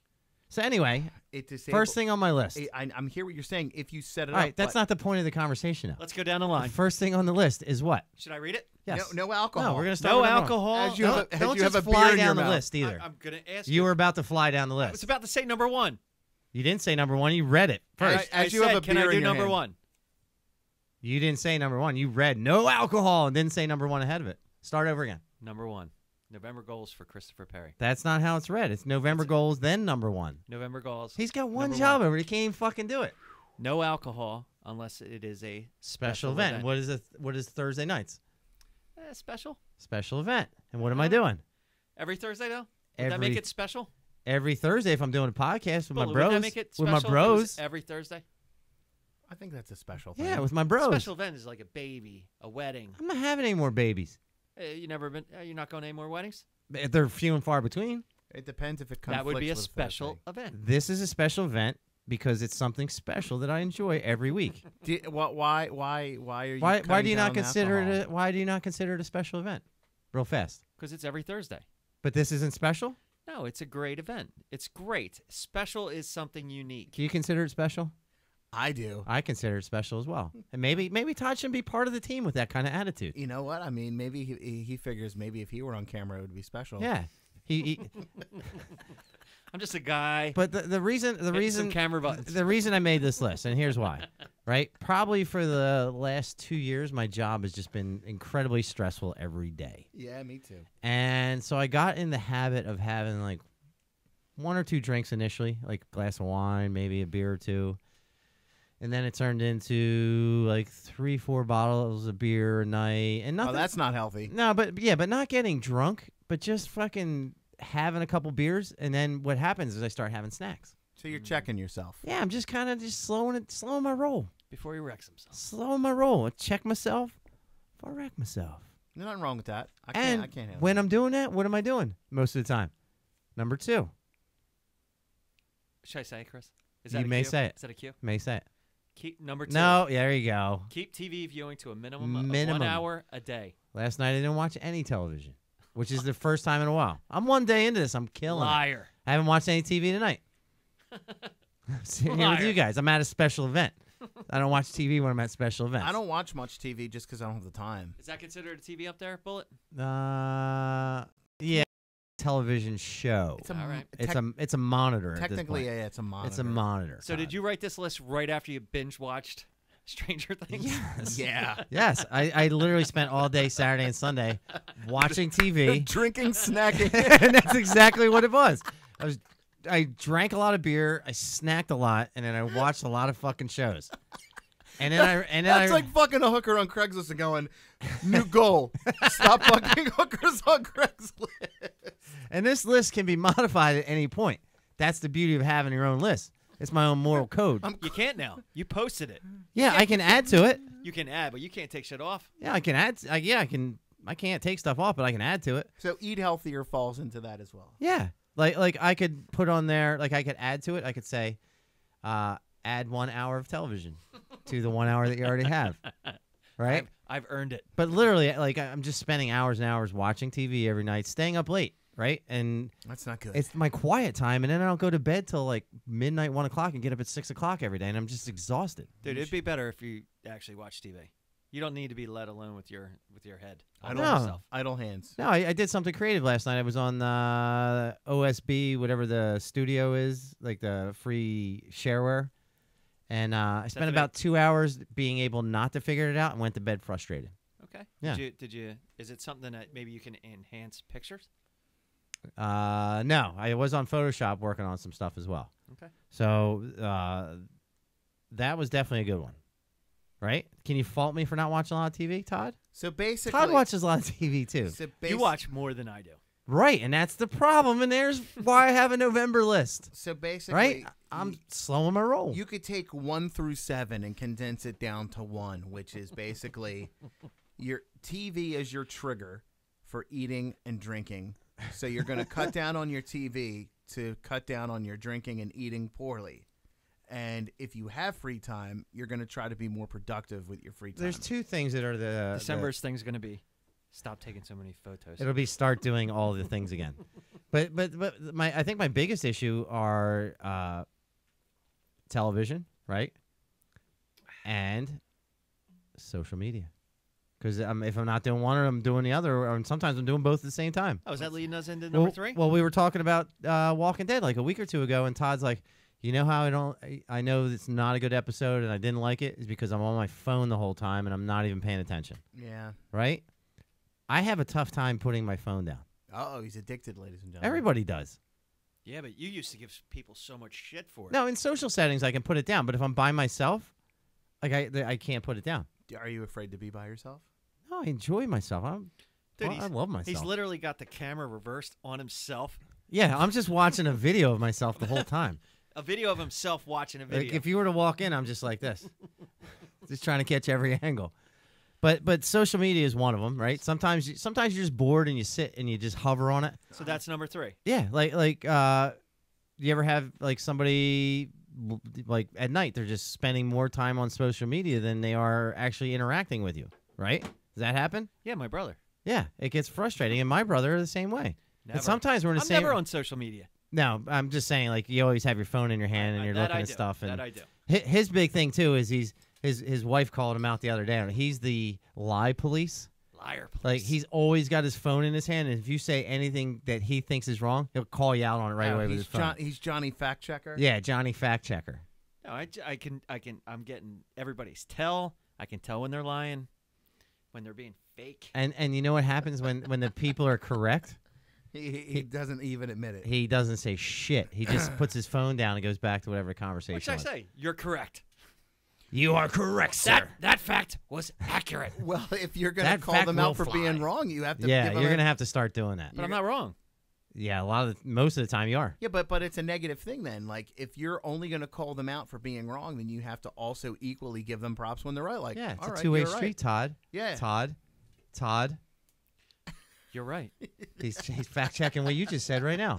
So anyway, It disables. first thing on my list. I'm hear what you're saying. If you set it All up, right, that's but not the point of the conversation now. Let's go down the The line. first thing on the list is what? Should I read it? Yes. no alcohol. No, we're gonna start No with number one. alcohol. As you have a- as Don't you have just a beer fly in your down the mouth. list either. I'm going to ask You were about to fly down the I was list. about to say number one. You didn't say number one. You read it first. I As you have said, a can I beer do in your number hand. one? You didn't say number one. You read no alcohol and didn't say number one ahead of it. Start over again. Number one. November goals for Christopher Perry. That's not how it's read. It's November goals, then number one. November goals. He's got one Number job one. over. He can't even fucking do it. No alcohol unless it is a Special event. What is Thursday nights? Special? Special event. And what am I doing? Every Thursday, though? Would that make it special? Every Thursday if I'm doing a podcast with my Bula, bros. Would that make it with special my if it was bros. every Thursday? I think that's a special thing. Yeah, with my bros. Special event is like a baby, a wedding. I'm not having any more babies. You never been? You're not going to any more weddings? They're few and far between. It depends if it comes. That would be a special event. This is a special event because it's something special that I enjoy every week. Why are you? Why do you not cutting down consider alcohol? it? Why do you not consider it a special event? Real fast. Because it's every Thursday. But this isn't special. No, it's a great event. It's great. Special is something unique. Do you consider it special? I do. I consider it special as well. And maybe Todd should be part of the team with that kind of attitude. You know what? I mean, maybe he figures maybe if he were on camera, it would be special. Yeah. He I'm just a guy. but the reason hitting some camera buttons. the reason I made this list, and here's why. Right? Probably for the last 2 years, my job has just been incredibly stressful every day. Yeah, me too. And so I got in the habit of having like 1 or 2 drinks initially, like a glass of wine, maybe a beer or two. And then it turned into like 3-4 bottles of beer a night. And nothing. Oh, that's not healthy. No, but not getting drunk, but just fucking having a couple beers. And then what happens is I start having snacks. So you're checking yourself. Yeah, I'm just kind of just slowing my roll. Before he wrecks himself. Slowing my roll. I check myself before I wreck myself. There's nothing wrong with that. I And can't handle when it. I'm doing that, what am I doing most of the time? Number 2. Should I say it, Chris? Is You that a may cue? say it. Is that a cue? May say it. Keep number 2. No, there you go. Keep TV viewing to a minimum of Minimum. 1 hour a day. Last night I didn't watch any television. which is the first time in a while. I'm 1 day into this. I'm killing it. Liar. I haven't watched any TV tonight. I'm sitting here with you guys. I'm at a special event. I don't watch TV when I'm at special events. I don't watch much TV just because I don't have the time. Is that considered a TV up there, Bullet? Yeah, television show. All right. It's a monitor. Technically, yeah, it's a monitor. It's a monitor. So did you write this list right after you binge watched Stranger Things? Yes. Yeah. Yes, I literally spent all day Saturday and Sunday watching TV. Drinking, snacking. And that's exactly what it was. I drank a lot of beer, I snacked a lot, and then I watched a lot of fucking shows. And then That's like fucking a hooker on Craigslist and going, new goal, stop fucking hookers on Craigslist. And this list can be modified at any point. That's the beauty of having your own list. It's my own moral code. You can't now. You posted it. Yeah, I can add to it. You can add, but you can't take shit off. Yeah, I can add. I can't take stuff off, but I can add to it. So eat healthier falls into that as well. Yeah, like I could put on there. Like I could add to it. I could say, add 1 hour of television to the 1 hour that you already have. Right. I've earned it. But literally, like I'm just spending hours and hours watching TV every night, staying up late. Right. And that's not good. It's my quiet time, and then I don't go to bed till like midnight, 1 o'clock, and get up at 6 o'clock every day, and I'm just exhausted. Dude, it'd be better if you actually watch TV. You don't need to be let alone with your head. Idle hands. No, I did something creative last night. I was on OSB, whatever the studio is, like the free shareware, and I spent about 2 hours being able not to figure it out and went to bed frustrated. Okay. Yeah. Did you? Is it something that maybe you can enhance pictures? No, I was on Photoshop working on some stuff as well. Okay. So that was definitely a good one. Right? Can you fault me for not watching a lot of TV, Todd? So basically, Todd watches a lot of TV too. So you watch more than I do. Right, and that's the problem, and there's why I have a November list. So basically, right? I'm slowing my roll. You could take 1 through 7 and condense it down to 1, which is basically your TV is your trigger for eating and drinking. So you're going to cut down on your TV to cut down on your drinking and eating poorly. And if you have free time, you're going to try to be more productive with your free time. There's two things that are December's thing's going to be stop taking so many photos. It'll be start doing all the things again. But I think my biggest issue are television, right? And social media. Because if I'm not doing one or I'm doing the other, or sometimes I'm doing both at the same time. Oh, is that leading us into number 3? Well, we were talking about Walking Dead like a week or two ago, and Todd's like, you know how I know it's not a good episode and I didn't like it is because I'm on my phone the whole time and I'm not even paying attention. Yeah. Right? I have a tough time putting my phone down. Uh-oh, he's addicted, ladies and gentlemen. Everybody does. Yeah, but you used to give people so much shit for it. No, in social settings I can put it down, but if I'm by myself, like I can't put it down. Are you afraid to be by yourself? No, I enjoy myself. Dude, I love myself. He's literally got the camera reversed on himself. Yeah, I'm just watching a video of myself the whole time. A video of himself watching a video. Like if you were to walk in, I'm just like this, just trying to catch every angle. But social media is one of them, right? Sometimes you're just bored and you sit and you just hover on it. So that's number 3. Yeah, like you ever have like somebody like at night they're just spending more time on social media than they are actually interacting with you, right? Does that happen? Yeah, my brother. Yeah, it gets frustrating, and my brother the same way. Never. And sometimes we're in the I'm same. never on social media. No, I'm just saying, like you always have your phone in your hand and you're looking at stuff. And that I do. His big thing too is his wife called him out the other day. And he's the lie police. Liar police. Like he's always got his phone in his hand, and if you say anything that he thinks is wrong, he'll call you out on it right away with his phone. He's Johnny Fact Checker. Yeah, Johnny Fact Checker. No, I'm getting everybody's tell. I can tell when they're lying, when they're being fake. And you know what happens when the people are correct? He doesn't even admit it. He doesn't say shit. He just puts his phone down and goes back to whatever conversation. What should I say? You're correct. You are correct, sir. That fact was accurate. Well, if you're going to call them out for being wrong, you have to. Yeah, you're going to have to start doing that. But I'm not wrong. Yeah, most of the time you are. Yeah, but it's a negative thing then. Like if you're only going to call them out for being wrong, then you have to also equally give them props when they're right. Like yeah, it's all a right, two-way you're street, right. Todd. Yeah, Todd. You're right. He's fact checking what you just said right now.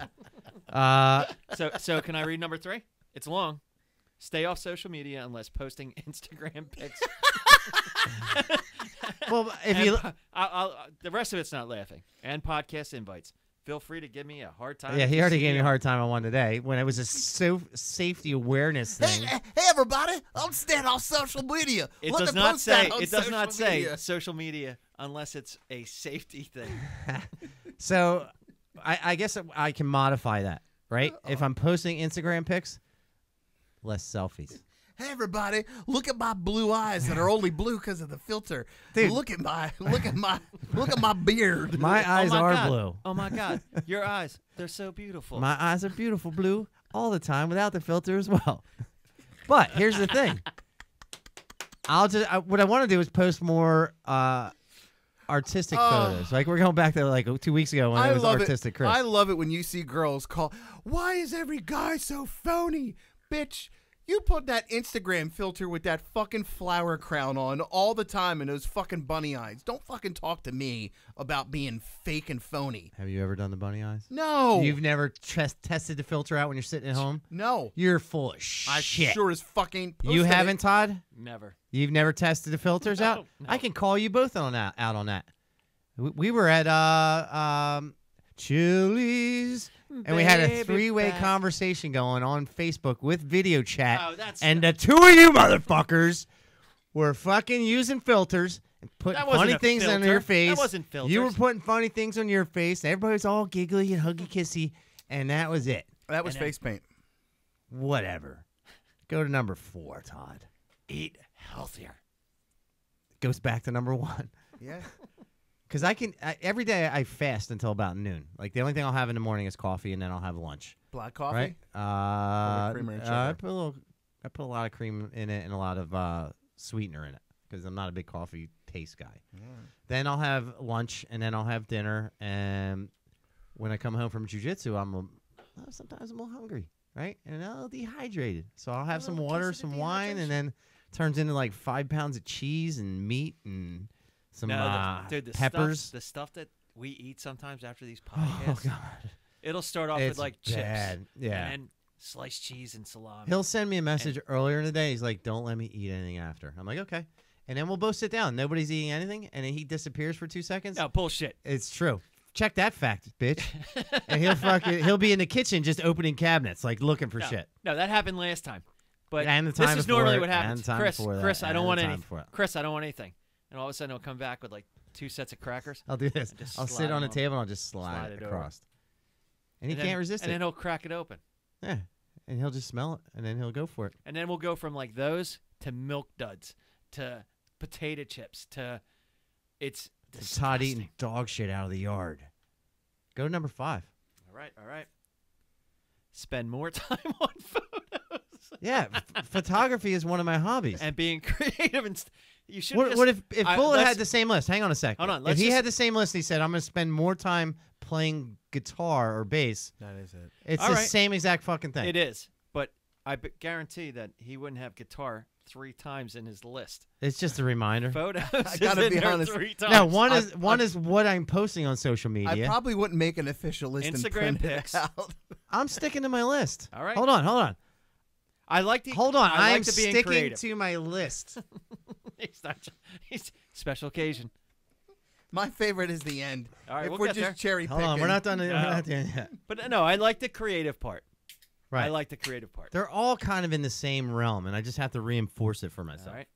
So can I read number 3? It's long. Stay off social media unless posting Instagram pics Well, if And you the rest of it's not laughing. And podcast invites. Feel free to give me a hard time. yeah, if he you already see gave me a on- hard time on one today when it was a safety awareness thing. Hey, everybody! I'm staying off social media. It Let does me not post that say. on It does social not say media. social media unless it's a safety thing. So I guess I can modify that, right? If I'm posting Instagram pics, less selfies. Hey, everybody! Look at my blue eyes that are only blue because of the filter. Dude. Look at my beard. My eyes oh my are God. blue. Oh my God, your eyes—they're so beautiful. My eyes are beautiful blue all the time without the filter as well. But here's the thing. What I want to do is post more artistic photos. Like we're going back to like 2 weeks ago when it was artistic Chris. I love it when you see girls call, "Why is every guy so phony, bitch?" You put that Instagram filter with that fucking flower crown on all the time and those fucking bunny eyes. Don't fucking talk to me about being fake and phony. Have you ever done the bunny eyes? No. You've never tested the filter out when you're sitting at home? No. You're full of I shit. sure as fucking posted You it. haven't, Todd? Never. You've never tested the filters out? No. I can call you both out on that. We were at Chili's, and we had a Baby three-way back. conversation going on Facebook with video chat. Oh, that's and the two of you motherfuckers were fucking using filters and putting That wasn't funny a things on filter. your face. That wasn't You were filters. putting funny things on your face. Everybody was all giggly and huggy kissy, and that was it. That was And then- face paint. Whatever. Go to number 4, Todd. eat healthier. Goes back to number 1. Yeah. Because every day I fast until about noon. Like the only thing I'll have in the morning is coffee, and then I'll have lunch. Black coffee? Right? creamer and I sugar? put a lot of cream in it and a lot of sweetener in it because I'm not a big coffee taste guy. Then I'll have lunch, and then I'll have dinner. And when I come home from jiu-jitsu, sometimes I'm a little hungry, right? And I'll dehydrated, so I'll have some water, some wine, and then turns into like 5 pounds of cheese and meat and some Dude, the peppers. Stuff, the stuff that we eat sometimes after these Oh podcasts. God, It'll start off it's with like bad. chips, Yeah. and then sliced cheese and salami. He'll send me a message earlier in the day. He's like, "Don't let me eat anything after." I'm like, "Okay," and then we'll both sit down. Nobody's eating anything, and then he disappears for 2 seconds. No bullshit. It's true. Check that fact, bitch. And he'll be in the kitchen just opening cabinets, like looking for No, shit. no, that happened last time. But And the this time is before normally it, what and happens. the time Chris, before that, Chris, I and don't the want time anything. before that. Chris, I don't want anything. And all of a sudden, he'll come back with like 2 sets of crackers. I'll do this. And just I'll slide sit on the them over. table and I'll just slide Slide it it over. across. And he then- can't resist And it. then he'll crack it open. Yeah. And he'll just smell it, and then he'll go for it. And then we'll go from like those to milk duds to potato chips to it's It's Todd disgusting. eating dog shit out of the yard. Go to number 5. All right. Spend more time on photos Yeah, photography is one of my hobbies. and being creative. And you should. What if Bullet let's- had the same list? Hang on a second. Hold on, If let's he just- had the same list, he said, "I'm going to spend more time playing guitar or bass." That is it. It's All the right. same exact fucking thing. It is, but I guarantee that he wouldn't have guitar 3 times in his list. It's just a reminder. Photos. I gotta is in be there honest. 3 times. No, one is what I'm posting on social I media. probably wouldn't make an official list Instagram and print pics. it out. I'm sticking to my list. All right. Hold on. I like the. Hold on. I like I'm to being sticking creative. to my list. He's special occasion. My favorite is the end. All right, if we'll we're get just there. cherry picking. Hold on, we're not done. We're No. not done yet. But no, I like the creative part. Right. I like the creative part. They're all kind of in the same realm, and I just have to reinforce it for myself. All right.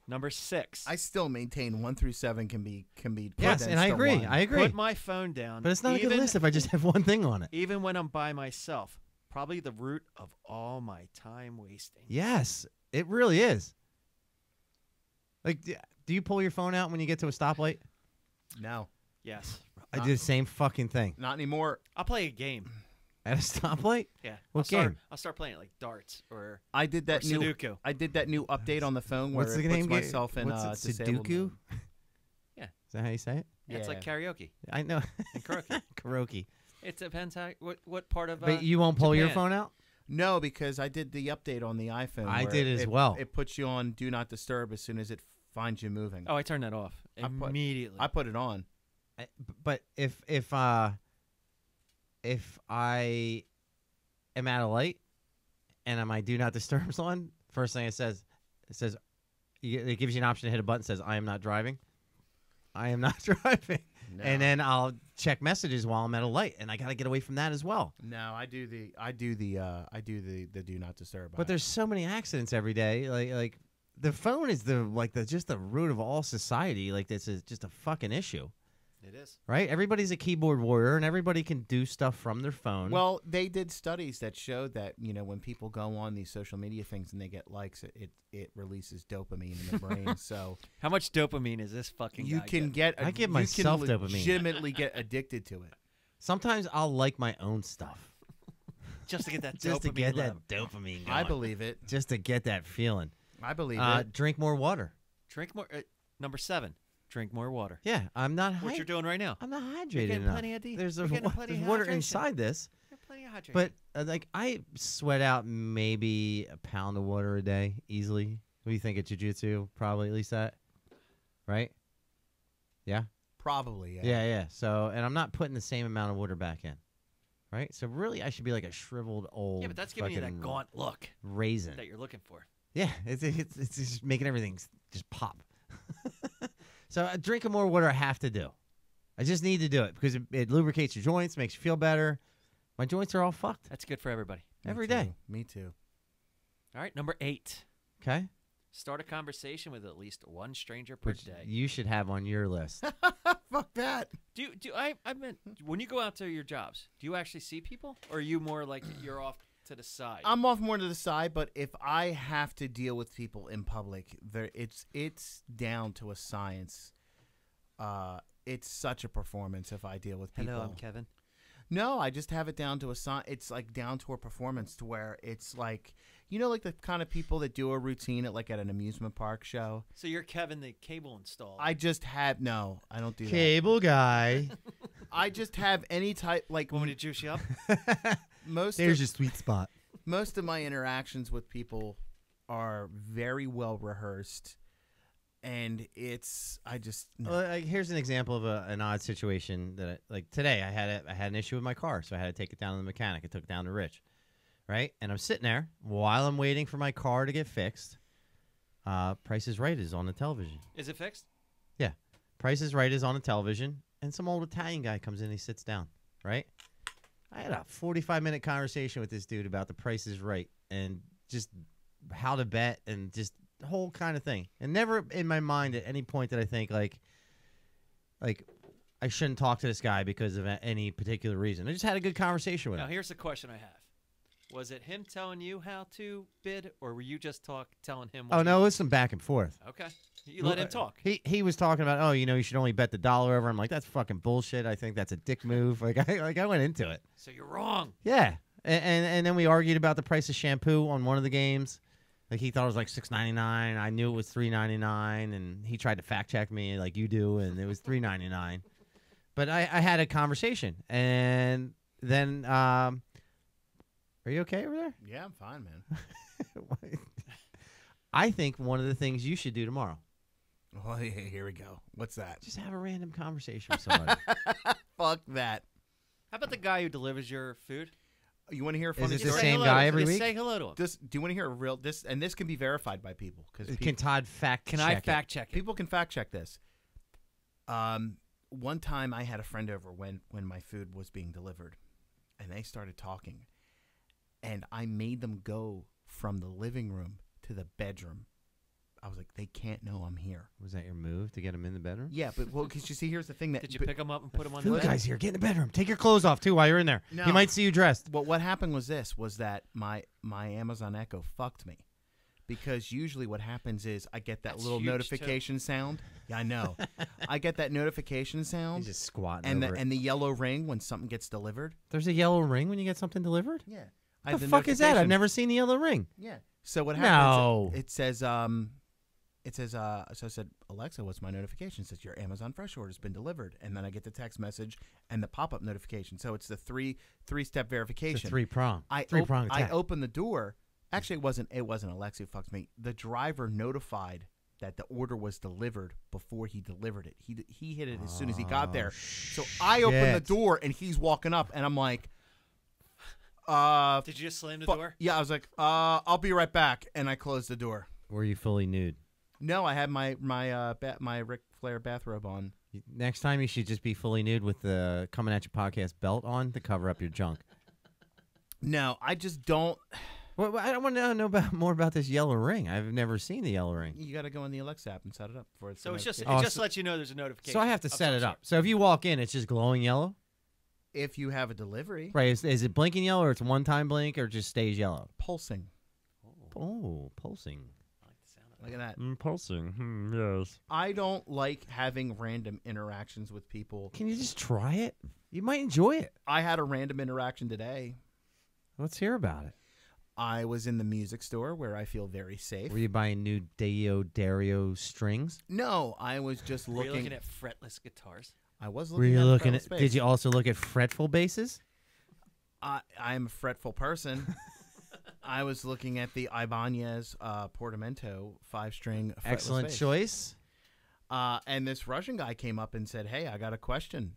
Number 6. I still maintain 1 through 7 can be put Yes, and I against a agree. 1. I agree. Put my phone down. But it's not a good even- list if I just have one thing on it. Even when I'm by myself. Probably the root of all my time wasting. Yes, it really is. Like, do you pull your phone out when you get to a stoplight? No, Yes. I do the same fucking thing. not anymore. I'll play a game. At a stoplight? Yeah. What I'll game? I'll start playing like darts or I did that new. Sudoku. I did that new update on the phone where What's it the puts name? myself in What's it? disabled Sudoku? mode. Yeah. Is that how you say it? Yeah, it's like Yeah. karaoke. I know. And karaoke. Karaoke. It depends how what part of. But you won't pull your Japan. phone out? No, because I did the update on the iPhone. I where did as it, well. It puts you on Do Not Disturb as soon as it finds you moving. Oh, I turned that off immediately. I put it on. But if I am at a light and my do not disturbs on, first thing it says, it gives you an option to hit a button that says, I am not driving. I am not driving. No. And then I'll check messages while I'm at a light, and I got to get away from that as well. No, I do the do not disturb. But there's so many accidents every day. Like the phone is just the root of all society. Like this is just a fucking issue. It is. Right? Everybody's a keyboard warrior, and everybody can do stuff from their phone. Well, they did studies that showed that, when people go on these social media things and they get likes, it releases dopamine in the brain. So how much dopamine is this fucking you guy can getting? get I give myself you can dopamine. legitimately get addicted to it. Sometimes I'll like my own stuff. Just to get that Just dopamine to get level. that dopamine going. I believe it. Just to get that feeling. I believe it. Drink more water. Drink more. Number 7. Drink more water. Yeah, I'm not. What you're doing right now? I'm not hydrated You're getting enough. plenty of There's you're getting plenty there's of water hydration. inside this, You're plenty of hydration. but I sweat out maybe a pound of water a day easily. What do you think at jiu-jitsu? Probably at least that, right? Yeah. Probably, yeah. Yeah. So, and I'm not putting the same amount of water back in, right? So really, I should be like a shriveled old. yeah, but that's giving you that fucking gaunt look raisin. that you're looking for. Yeah, it's just making everything just pop. So drinking more water I have to do. I just need to do it because it lubricates your joints, makes you feel better. My joints are all fucked That's good for everybody. every Me day. too. Me too. All right, number 8. Okay? Start a conversation with at least one stranger per Which day. you should have on your list. Fuck that. I meant when you go out to your jobs, do you actually see people, or are you more like you're off to the side? I'm off more to the side, but if I have to deal with people in public, it's down to a science. It's such a performance if I deal with people. Hello, I'm Kevin. No, I just have it down to a it's like down to a performance to where it's like, like the kind of people that do a routine at an amusement park show. So you're Kevin, the cable installer. I just have no, I don't do that. Cable guy. I just have any type Want me to juice you up? most There's your sweet spot. most of my interactions with people are very well rehearsed, and I just no. Well, here's an example of an odd situation that today I had an issue with my car, so I had to take it down to the mechanic. I took it down to Rich, right? And I'm sitting there while I'm waiting for my car to get fixed. Price is Right is on the television. Is it fixed? Yeah, Price is Right is on the television, and some old Italian guy comes in. He sits down, right? I had a 45-minute conversation with this dude about the Price is Right and just how to bet and just the whole kind of thing. And never in my mind at any point did I think like I shouldn't talk to this guy because of any particular reason. I just had a good conversation with Now him. here's the question I have: was it him telling you how to bid, or were you just telling him? Oh no, it was some back and forth. Okay, you let him talk. He was talking about, you should only bet the dollar over. I'm like, that's fucking bullshit. I think that's a dick move. I went into it. So you're wrong. Yeah, and then we argued about the price of shampoo on one of the games. Like he thought it was like $6.99. I knew it was $3.99, and he tried to fact check me like you do, and it was $3.99. But I had a conversation, and then are you okay over there? Yeah, I'm fine, man. I think one of the things you should do tomorrow. Well, yeah, here we go. What's that? Just have a random conversation with somebody. Fuck that. How about the guy who delivers your food? You want to hear a funny it the story? same hello. guy every Just week? Say hello to him. Do you want to hear a real and this can be verified by people because Can Todd fact Can check I it? fact check it? people can fact check this. One time I had a friend over when my food was being delivered, and they started talking, and I made them go from the living room to the bedroom. I was like, they can't know I'm here. Was that your move to get him in the bedroom? Yeah, but because you see, here's the thing that Did you pick him up and put him on the Food bed? guy's here. Get in the bedroom. Take your clothes off, too, while you're in there. No. He might see you dressed. Well, what happened was that my Amazon Echo fucked me, because usually what happens is I get that That's little huge, notification sound. Yeah, I know. I get that notification sound He's just squatting and over it. and the yellow ring when something gets delivered. There's a yellow ring when you get something delivered? Yeah. What the fuck is that? I've never seen the yellow ring. Yeah. So what No. happens? It says so I said, Alexa, what's my notification? It says your Amazon Fresh order's been delivered, and then I get the text message and the pop-up notification. So it's the three-step verification. It's a three-prong. I Three-prong attack. opened the door. Actually, it wasn't Alexa who fucked me. The driver notified that the order was delivered before he delivered it. He hit it as soon as he got there. So I opened the shit. door, and he's walking up, and I'm like, Did you just slam the door? Yeah, I was like, I'll be right back, and I closed the door. Were you fully nude? No, I had my Ric Flair bathrobe on. Next time, you should just be fully nude with the Coming At You podcast belt on to cover up your junk. No, I just don't. Well, I want to know more about this yellow ring. I've never seen the yellow ring. You got to go on the Alexa app and set it up for it. So it just so- lets you know there's a notification. So I have to of set some it sort. up. So if you walk in, it's just glowing yellow? If you have a delivery, Right. Is it blinking yellow, or it's one-time blink, or just stays yellow? pulsing. Oh, pulsing. I like the sound of Look at that. Pulsing. Yes. I don't like having random interactions with people. Can you just try it? You might enjoy it. I had a random interaction today. Let's hear about it. I was in the music store where I feel very safe. Were you buying new Dario strings? No, I was just Were you looking. looking at fretless guitars? I was Were looking you at looking Fretless at? Space. Did you also look at fretful basses? I'm a fretful person. I was looking at the Ibanez Portamento 5-string. fretless Excellent bass. choice. And this Russian guy came up and said, "Hey, I got a question."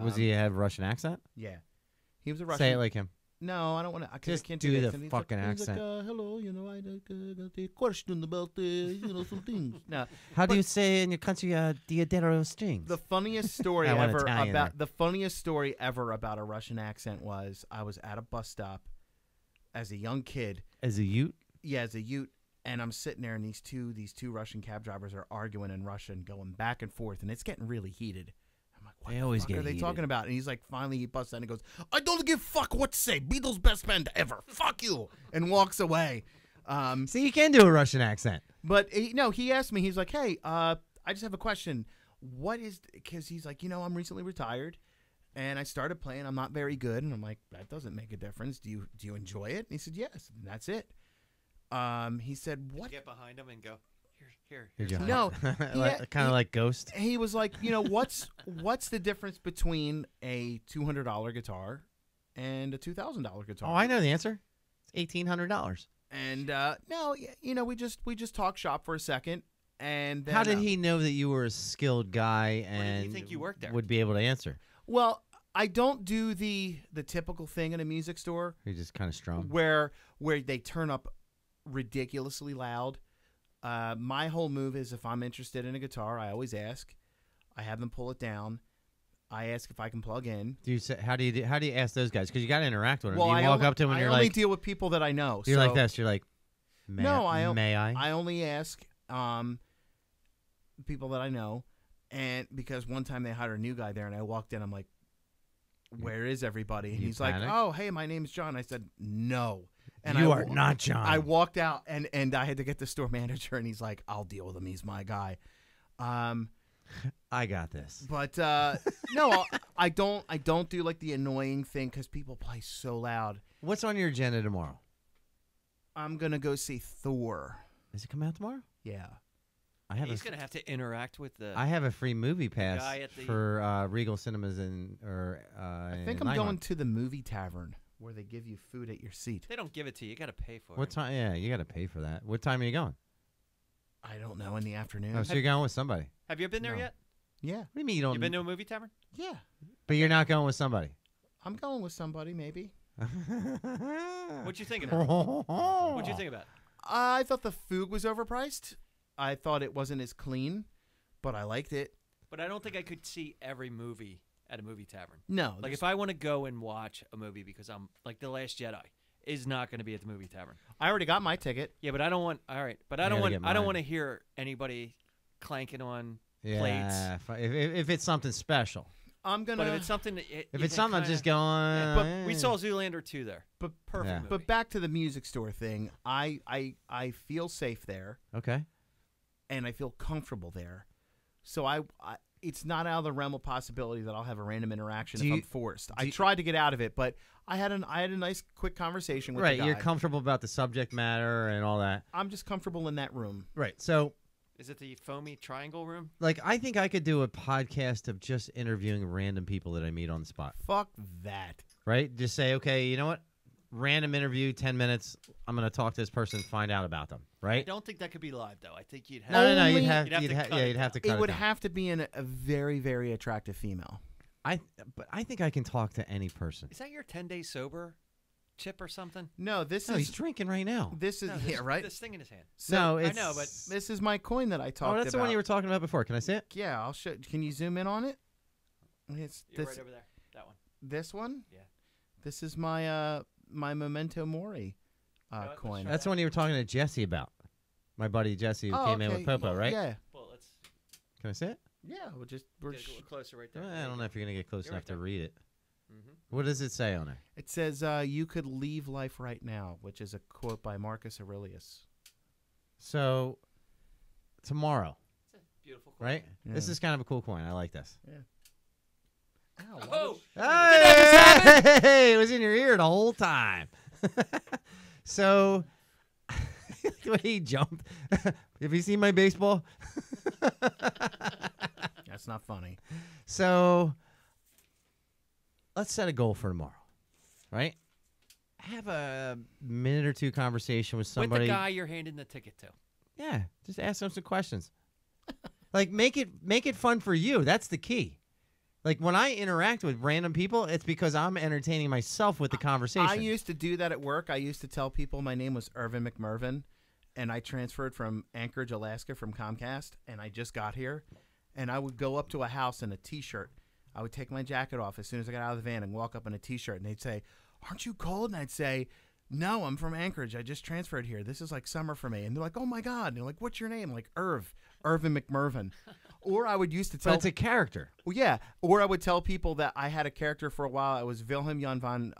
Was he have Russian accent? Yeah, he was a Russian. Say it like him. No, I don't want to. Just I can't do do the accent. He's fucking like, accent. He's like, hello, I got a question about some things. No, How do you say in your country, Dario strings? the funniest story I want ever Italian about there. the funniest story ever about a Russian accent was I was at a bus stop as a young kid. As a Ute? Yeah, as a Ute, and I'm sitting there, and these two Russian cab drivers are arguing in Russian, going back and forth, and it's getting really heated. I'm like, what They the always fuck get are they heated. talking about? And he's like, finally, he busts out and he goes, "I don't give a fuck what to say. Beatles' best band ever. Fuck you," and walks away. See, you can do a Russian accent. But he asked me. He's like, "Hey, I just have a question. What is?" Because he's like, I'm recently retired, and I started playing. I'm not very good, and I'm like, that doesn't make a difference. Do you enjoy it? And he said, "Yes." And that's it. He said, Did you "What?" get behind him and go, here. Did you? No, kind of like Ghost. He was like, what's the difference between a $200 guitar and a $2,000 guitar? Oh, I know the answer. It's $1,800. And no, we just talk shop for a second, and then, How did he know that you were a skilled guy Where did he and think you worked there? would be able to answer? Well, I don't do the typical thing in a music store He just kind of strong. where they turn up ridiculously loud. My whole move is if I'm interested in a guitar, I always ask. I have them pull it down. I ask if I can plug in. Do you say, how do you ask those guys? Because you got to interact with them. Well, you I walk only, up to them and I you're only like, deal with people that I know. you're so like this. You're like, may I? I only ask people that I know, and because one time they hired a new guy there, and I walked in, I'm like, "Where is everybody?" And You he's panic? like, "Oh, hey, my name's John." I said, "No." And You I are wa- not John. I walked out, and I had to get the store manager, and he's like, "I'll deal with him. He's my guy." I got this. But no, I don't do like the annoying thing because people play so loud. What's on your agenda tomorrow? I'm gonna go see Thor. Does it come out tomorrow? Yeah. He's going to have to interact with the. I have a free movie pass guy at the- for Regal Cinemas I think I'm going to the movie tavern where they give you food at your seat. They don't give it to you. You got to pay for What it. time? Yeah, you got to pay for that. What time are you going? I don't know, in the afternoon. Oh, so you're going with somebody. Have you been there No. yet? Yeah. What do you mean you don't? You been to a movie tavern? Yeah. But you're not going with somebody. I'm going with somebody, maybe. What'd you think of it? What'd you think about it? I thought the food was overpriced. I thought it wasn't as clean, but I liked it. But I don't think I could see every movie at a movie tavern. No. Like if I want to go and watch a movie because I'm like The Last Jedi is not going to be at the movie tavern. I already got my ticket. Yeah, but I don't want. All right, but I I don't gotta want. get I don't mine. want to hear anybody clanking on plates. Yeah, if it's something special. I'm going But if to... it's something, that If it's something, I'm just going. But we saw Zoolander 2 there. But Perfect Yeah. movie. But back to the music store thing. I feel safe there, Okay. and I feel comfortable there. So I it's not out of the realm of possibility that I'll have a random interaction Do if you- I'm forced. I tried to get out of it, but I had a nice quick conversation with Right, the guy. you're comfortable about the subject matter and all that. I'm just comfortable in that room. Right. So, Is it the foamy triangle room? like, I think I could do a podcast of just interviewing random people that I meet on the spot. Fuck that. Right? Just say, okay, you know what? Random interview, 10 minutes. I'm going to talk to this person, find out about them. I Right? don't think that could be live though. I think you'd have. No. Only- You'd have, You'd have to cut yeah, it you'd have to cut It would down. have to be a very, very attractive female. But I think I can talk to any person. Is that your 10 days sober chip or something? No, this No, is he's drinking right now. this is No, yeah, right. This thing in his hand. So, No, I it's know, but this is my coin that I talked about. oh, that's the one you were talking about before. Can I see it? Yeah, I'll show. Can you zoom in on it? It's you're this right over there. That one. this one. Yeah. This is my my Memento Mori let's coin. try That's the one you were talking to Jesse about. My buddy Jesse who came in with Popo, right? Yeah, Well, let's Can I see it? yeah. We're get a little closer right there. I don't know if you're gonna get close You're enough right to there. read it. Mm-hmm. What does it say on there? It says you could leave life right now, which is a quote by Marcus Aurelius. So tomorrow, It's a beautiful coin. right? Yeah. This is kind of a cool coin. I like this. Ow, why Oh, would- Hey, it was in your ear the whole time. So, the way he jumped. Have you seen my baseball? That's not funny. So, let's set a goal for tomorrow, right? Have a minute or two conversation with somebody. With the guy you're handing the ticket to. Yeah, just ask them some questions. Like make it fun for you. That's the key. Like when I interact with random people, it's because I'm entertaining myself with the conversation. I used to do that at work. I used to tell people my name was Irvin McMurvin, and I transferred from Anchorage, Alaska, from Comcast, and I just got here. And I would go up to a house in a T-shirt. I would take my jacket off as soon as I got out of the van and walk up in a T-shirt, and they'd say, "Aren't you cold?" And I'd say, "No, I'm from Anchorage. I just transferred here. This is like summer for me." And they're like, "Oh my God!" And they're like, "What's your name?" Like Irvin McMurvin. Or I would used to tell. But it's a character. Well, yeah. Or I would tell people that I had a character for a while. I was Wilhelm Jan von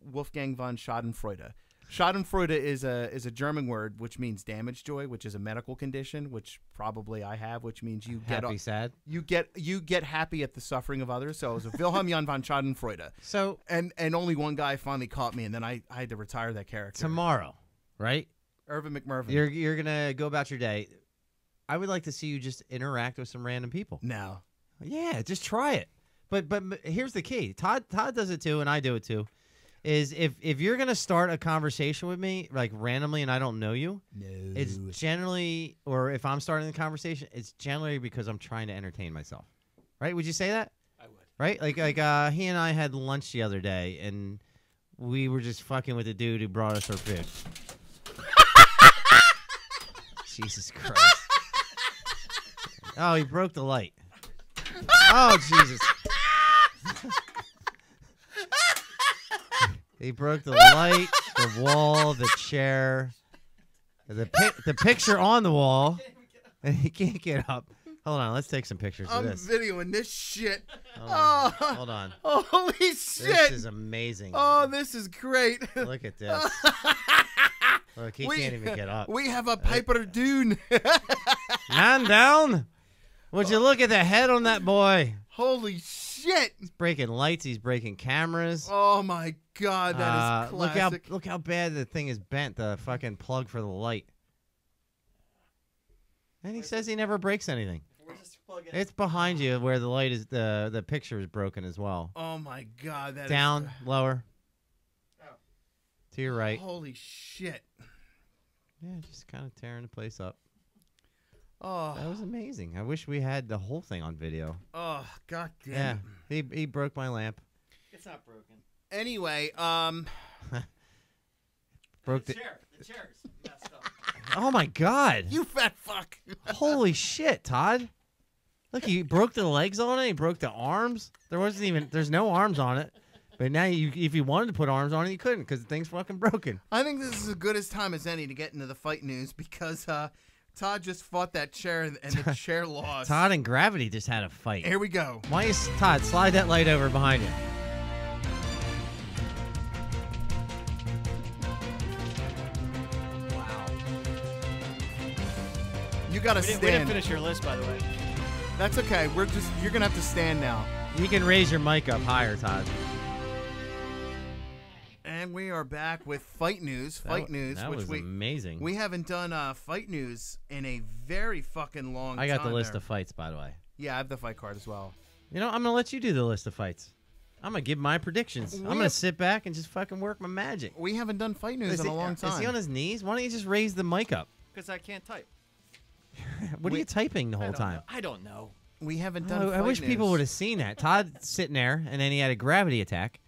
Wolfgang von Schadenfreude. Schadenfreude is a German word which means damage joy, which is a medical condition, which probably I have, which means you Happy, sad. you get happy at the suffering of others. So it was a Wilhelm Jan von Schadenfreude. So And only one guy finally caught me, and then I had to retire that character. tomorrow, right? Irvin McMurvin. You're gonna go about your day. I would like to see you just interact with some random people. No. Yeah, just try it. But here's the key. Todd does it too, and I do it too. Is if you're gonna start a conversation with me like randomly and I don't know you, No. it's generally, or if I'm starting the conversation, it's generally because I'm trying to entertain myself. Right? Would you say that? I would. Right? Like he and I had lunch the other day, and we were just fucking with the dude who brought us our food. Jesus Christ. Oh, he broke the light. Oh, Jesus. He broke the light, the wall, the chair, the picture on the wall, and he can't get up. Hold on, let's take some pictures of I'm this. videoing this shit. Hold on. Oh, Hold on. holy This shit. is amazing. Oh, this is great. Look at this. Look, he can't even get up. We have a Piper Dune. Man down. Would you look at the head on that boy? Holy shit. He's breaking lights. He's breaking cameras. Oh my God, that is classic. Look how bad the thing is bent. The fucking plug for the light. And he says he never breaks anything. We're just plugging It's behind you where the light is. The picture is broken as well. Oh my God, that is Down, lower. Oh. To your right. Holy shit. Yeah, just kind of tearing the place up. Oh, That was amazing. I wish we had the whole thing on video. oh, God damn. Yeah, it. he broke my lamp. It's not broken. Anyway, Broke The the. chair's messed up. Oh my God! you fat fuck. Holy shit, Todd! Look, he broke the legs on it. He broke the arms. There's no arms on it. But now, if you wanted to put arms on it, you couldn't because the thing's fucking broken. I think this is as good as time as any to get into the fight news because Todd just fought that chair and the chair lost. Todd and Gravity just had a fight. Here we go. Why is Todd slide that light over behind you? You gotta We didn't stand. finish your list, by the way. That's okay. You're gonna have to stand now. You can raise your mic up higher, Todd. And we are back with fight news. That Which was amazing. we haven't done fight news in a very fucking long time. I got the list there. of fights, by the way. Yeah, I have the fight card as well. You know, I'm gonna let you do the list of fights. I'm gonna give my predictions. I'm gonna sit back and just fucking work my magic. We haven't done fight news in a long time. Is he on his knees? Why don't you just raise the mic up? Because I can't type. What are you typing the whole time? I don't know. We haven't done. Oh, I fight wish people news. would have seen that. Todd sitting there, and then he had a gravity attack,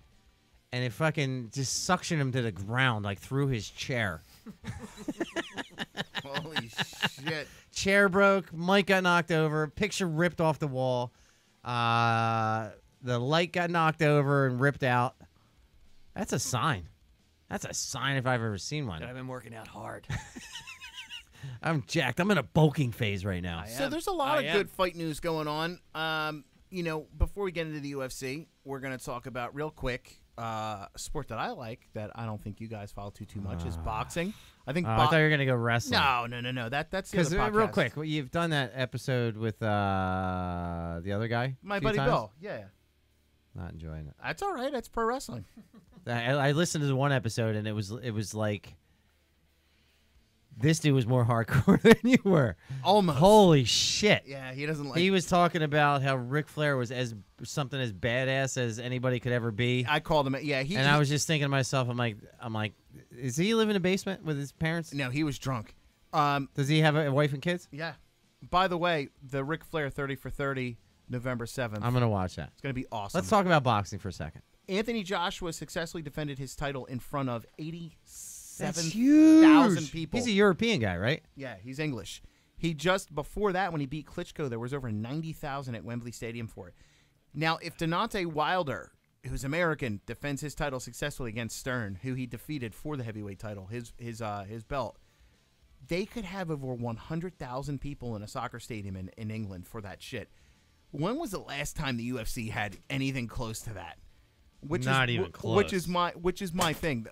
and it fucking just suctioned him to the ground, like through his chair. Holy shit. Chair broke, mic got knocked over, picture ripped off the wall. The light got knocked over and ripped out. That's a sign. That's a sign if I've ever seen one. I've been working out hard. I'm jacked. I'm in a bulking phase right now. So there's a lot of good fight news going on. You know, before we get into the UFC, we're going to talk about real quick a sport that I like that I don't think you guys follow too much is boxing. I think. I thought you were gonna go wrestling. No. That's the other podcast. Real quick, well, you've done that episode with the other guy. My a few buddy times? Bill. Yeah. Not enjoying it. That's all right. That's pro wrestling. I listened to the one episode and it was like this dude was more hardcore than you were. Almost. Holy shit. Yeah, he doesn't like. He was talking about how Ric Flair was something as badass as anybody could ever be. I called him. Yeah, I was just thinking to myself, I'm like, is he live in a basement with his parents? No, he was drunk. Does he have a wife and kids? Yeah. By the way, the Ric Flair 30 for 30, November 7th. I'm gonna watch that. It's gonna be awesome. Let's talk about boxing for a second. Anthony Joshua successfully defended his title in front of 87,000 people. He's a European guy, right? Yeah, he's English. He just before that, when he beat Klitschko, there was over 90,000 at Wembley Stadium for it. Now, if Deontay Wilder, who's American, defends his title successfully against Stern, who he defeated for the heavyweight title, his belt, they could have over 100,000 people in a soccer stadium in England for that shit. When was the last time the UFC had anything close to that? Not even close. Which is my thing.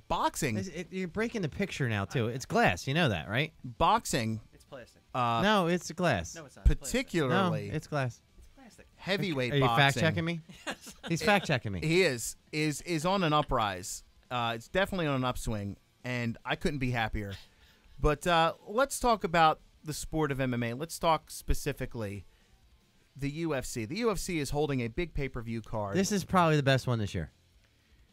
Boxing. You're breaking the picture now too. It's glass. You know that, right? Boxing. It's plastic. No, it's glass. No, it's not. It's Particularly. No, it's glass. plastic. Heavyweight Are you boxing. fact checking me? He's fact checking me. He is on an uprise. It's definitely on an upswing, and I couldn't be happier. But let's talk about the sport of MMA. Let's talk specifically the UFC. The UFC is holding a big pay-per-view card. This is probably the best one this year.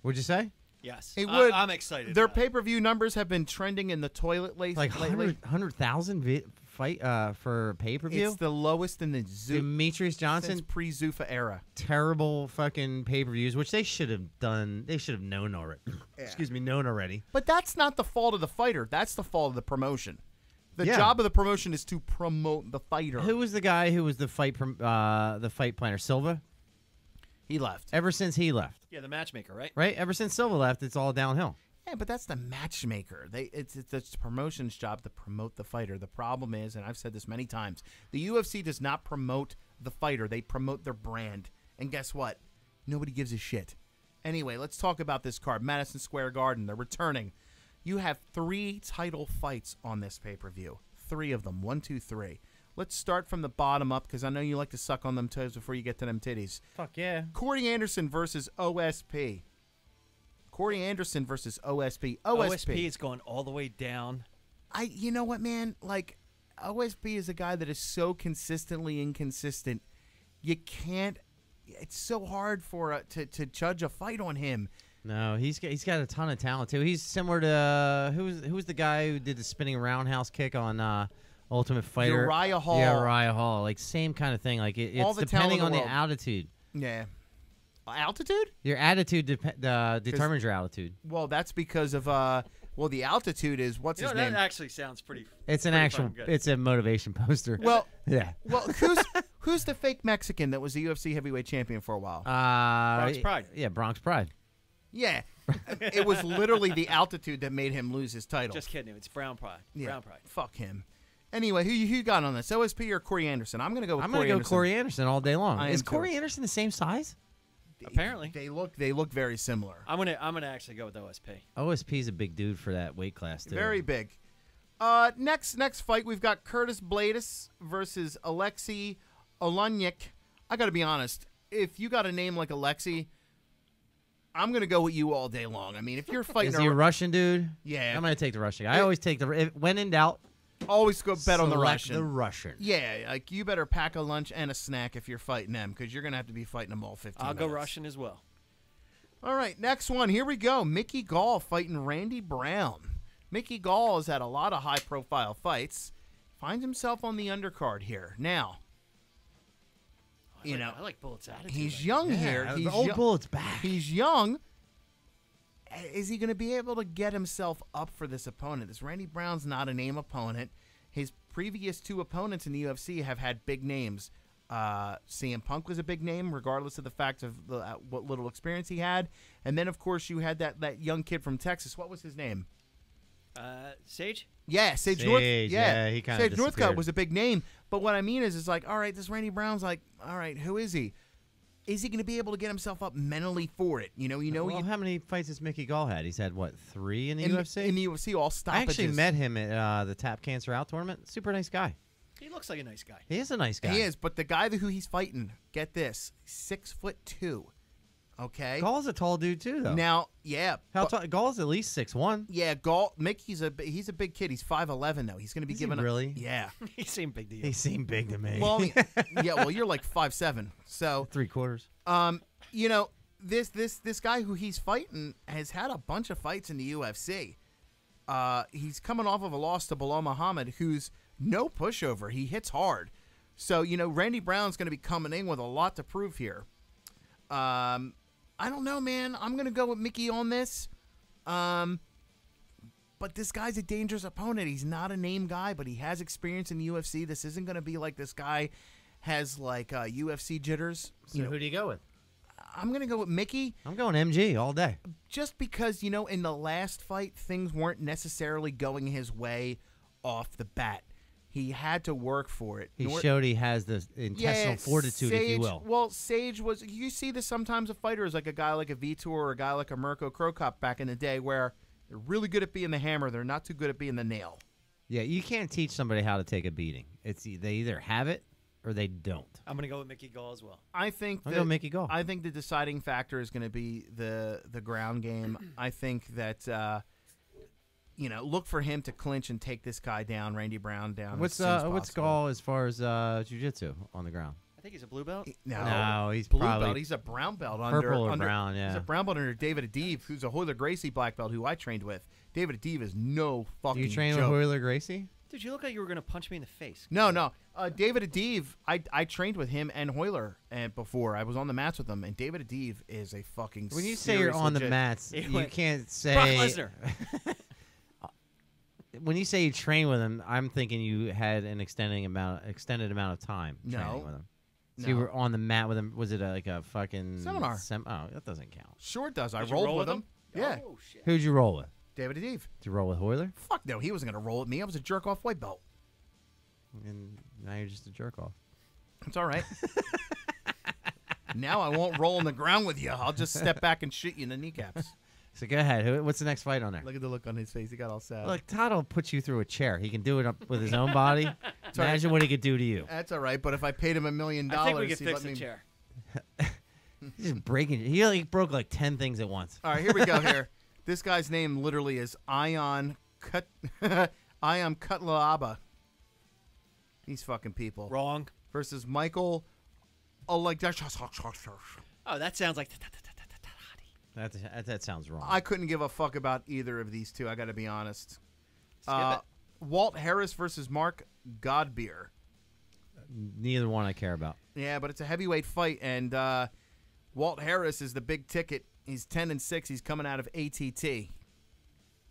Would you say? Yes. It would. I'm excited. Their about it. pay-per-view numbers have been trending in the toilet lately. Like 100,000 fight for pay-per-view? It's the lowest in the Demetrius Johnson, since pre-Zuffa era. terrible fucking pay-per-views, which they should have done. They should have known already. Excuse me, known already. But that's not the fault of the fighter. That's the fault of the promotion. The Yeah. job of the promotion is to promote the fighter. Who was the guy who was the fight planner? Silva? He left. Ever since he left, Yeah, the matchmaker, right? right? Ever since Silva left, it's all downhill. Yeah, but that's the matchmaker. It's the promotion's job to promote the fighter. The problem is, and I've said this many times, the UFC does not promote the fighter. They promote their brand. And guess what? Nobody gives a shit. Anyway, let's talk about this card. Madison Square Garden. They're returning. You have 3 title fights on this pay-per-view. 3 of them. 1, 2, 3. Let's start from the bottom up because I know you like to suck on them toes before you get to them titties. Fuck yeah. Corey Anderson versus OSP. Corey Anderson versus OSP. OSP is going all the way down. You know what, man? Like, OSP is a guy that is so consistently inconsistent. You can't. It's so hard to judge a fight on him. No, he's got a ton of talent too. He's similar to who's the guy who did the spinning roundhouse kick on Ultimate Fighter? Uriah Hall. Yeah, Uriah Hall. Like same kind of thing. Like All it's the depending talent on in the the world. altitude. Yeah. Altitude? Your attitude determines your altitude. Well, that's because of the altitude is what's You know, his name? that actually sounds pretty. It's an pretty actual. fucking good. It's a motivation poster. Well, yeah. well, who's the fake Mexican that was the UFC heavyweight champion for a while? Bronx Pride. Yeah, Bronx Pride. Yeah. It was literally the altitude that made him lose his title. Just kidding. It's Brown Pride. Yeah. Brown Pride. Fuck him. Anyway, who you got on this? OSP or Corey Anderson? I'm going to go with I'm Corey gonna go Anderson. Corey Anderson all day long. I Is am Corey too. Anderson the same size? Apparently. They look very similar. I'm gonna actually go with OSP. OSP's a big dude for that weight class too. Very big. Next fight, we've got Curtis Blaydes versus Alexei Olenek. I got to be honest. If you got a name like Alexei, I'm going to go with you all day long. I mean, if you're fighting Is he a Russian dude? Yeah. I'm gonna take the Russian guy. I always take when in doubt. always go bet on the select Russian. The Russian. Yeah, like you better pack a lunch and a snack if you're fighting them because you're going to have to be fighting them all 15 I'll go minutes. Russian as well. All right, next one. Here we go. Mickey Gall fighting Randy Brown. Mickey Gall has had a lot of high-profile fights. Finds himself on the undercard here. Now, You know, I like Bullet's attitude. he's young here. Yeah, He's the old young. Bullet's back. He's young. Is he going to be able to get himself up for this opponent? This Randy Brown's not a name opponent. His previous 2 opponents in the UFC have had big names. CM Punk was a big name, regardless of the fact of what little experience he had. And then, of course, you had that young kid from Texas. What was his name? Sage? Yeah, Sage Sage, North. yeah, he kinda Sage Northcutt disappeared. was a big name. But what I mean is like, all right, this Randy Brown's like, all right, who is he? Is he going to be able to get himself up mentally for it? Well, how many fights has Mickey Gall had? He's had, what, 3 in the UFC? In the UFC, all I stoppages. actually met him at the Tap Cancer Out tournament. Super nice guy. He looks like a nice guy. He is a nice guy. He is, but the guy who he's fighting, get this, 6'2". Okay. Gall's a tall dude, too, though. Now, yeah. How but- tall? Gall's at least 6'1". Yeah, Mickey's he's a big kid. He's 5'11", though. He's going to be Is he given really? Yeah. He seemed big to you. He seemed big to me. Well, I mean, yeah. Well, you're like 5'7". So, 3/4. you know, this guy who he's fighting has had a bunch of fights in the UFC. He's coming off of a loss to Bilal Muhammad, who's no pushover. He hits hard. So, Randy Brown's going to be coming in with a lot to prove here. I don't know, man. I'm going to go with Mickey on this. But this guy's a dangerous opponent. He's not a name guy, but he has experience in the UFC. This isn't going to be like this guy has like UFC jitters. So who do you go with? I'm going to go with Mickey. I'm going MG all day. Just because, in the last fight, things weren't necessarily going his way off the bat. He had to work for it. He showed he has the intestinal fortitude, Sage, if you will. Well, Sage was. You see this sometimes with fighters, like a guy like a Vitor or a guy like a Mirko Krokop back in the day, where they're really good at being the hammer. They're not too good at being the nail. Yeah, you can't teach somebody how to take a beating. They either have it or they don't. I'm going to go with Mickey Gall as well. I think I'll go Mickey Gall. I think the deciding factor is going to be the ground game. I think that look for him to clinch and take this guy down, Randy Brown down. What's as soon as what's possible. Gall as far as jiu-jitsu on the ground? I think he's a blue belt. No, he's blue probably belt. He's a brown belt purple under or brown. Yeah, He's a brown belt under David Adib, who's a Hoyler Gracie black belt, who I trained with. David Adib is no fucking you train joke. with Hoyler Gracie? Dude, you look like you were going to punch me in the face. No. David Adib, I trained with him and Hoyler before. I was on the mats with him, and David Adib is a fucking. When you say you're serious on the legit- mats, He you went, can't say. Brock Lesnar. When you say you train with him, I'm thinking you had an extended amount of time No. training with him. So No. you were on the mat with him. Was it like a fucking Seminar. Oh, that doesn't count. Sure it does. I Did you rolled roll with him. Yeah, Oh, shit. Who'd you roll with? David Adib. Did you roll with Hoyler? Fuck no, he wasn't gonna roll with me. I was a jerk off white belt. And now you're just a jerk off. It's all right. Now I won't roll on the ground with you. I'll just step back and shoot you in the kneecaps. So go ahead. What's the next fight on there? Look at the look on his face. He got all sad. Look, Todd will put you through a chair. He can do it up with his own body. Imagine what he could do to you. That's all right. But if I paid him $1 million, I think we could he'd fix let the me. chair. He's just breaking. He broke like 10 things at once. All right, here we go. Here, this guy's name literally is Ion Kutlaaba. These fucking people. Wrong. Versus Michael. Oh, that sounds like... That sounds wrong. I couldn't give a fuck about either of these two. I got to be honest. Skip it. Walt Harris versus Mark Godbeer. Neither one I care about. Yeah, but it's a heavyweight fight, and Walt Harris is the big ticket. He's 10-6. He's coming out of ATT.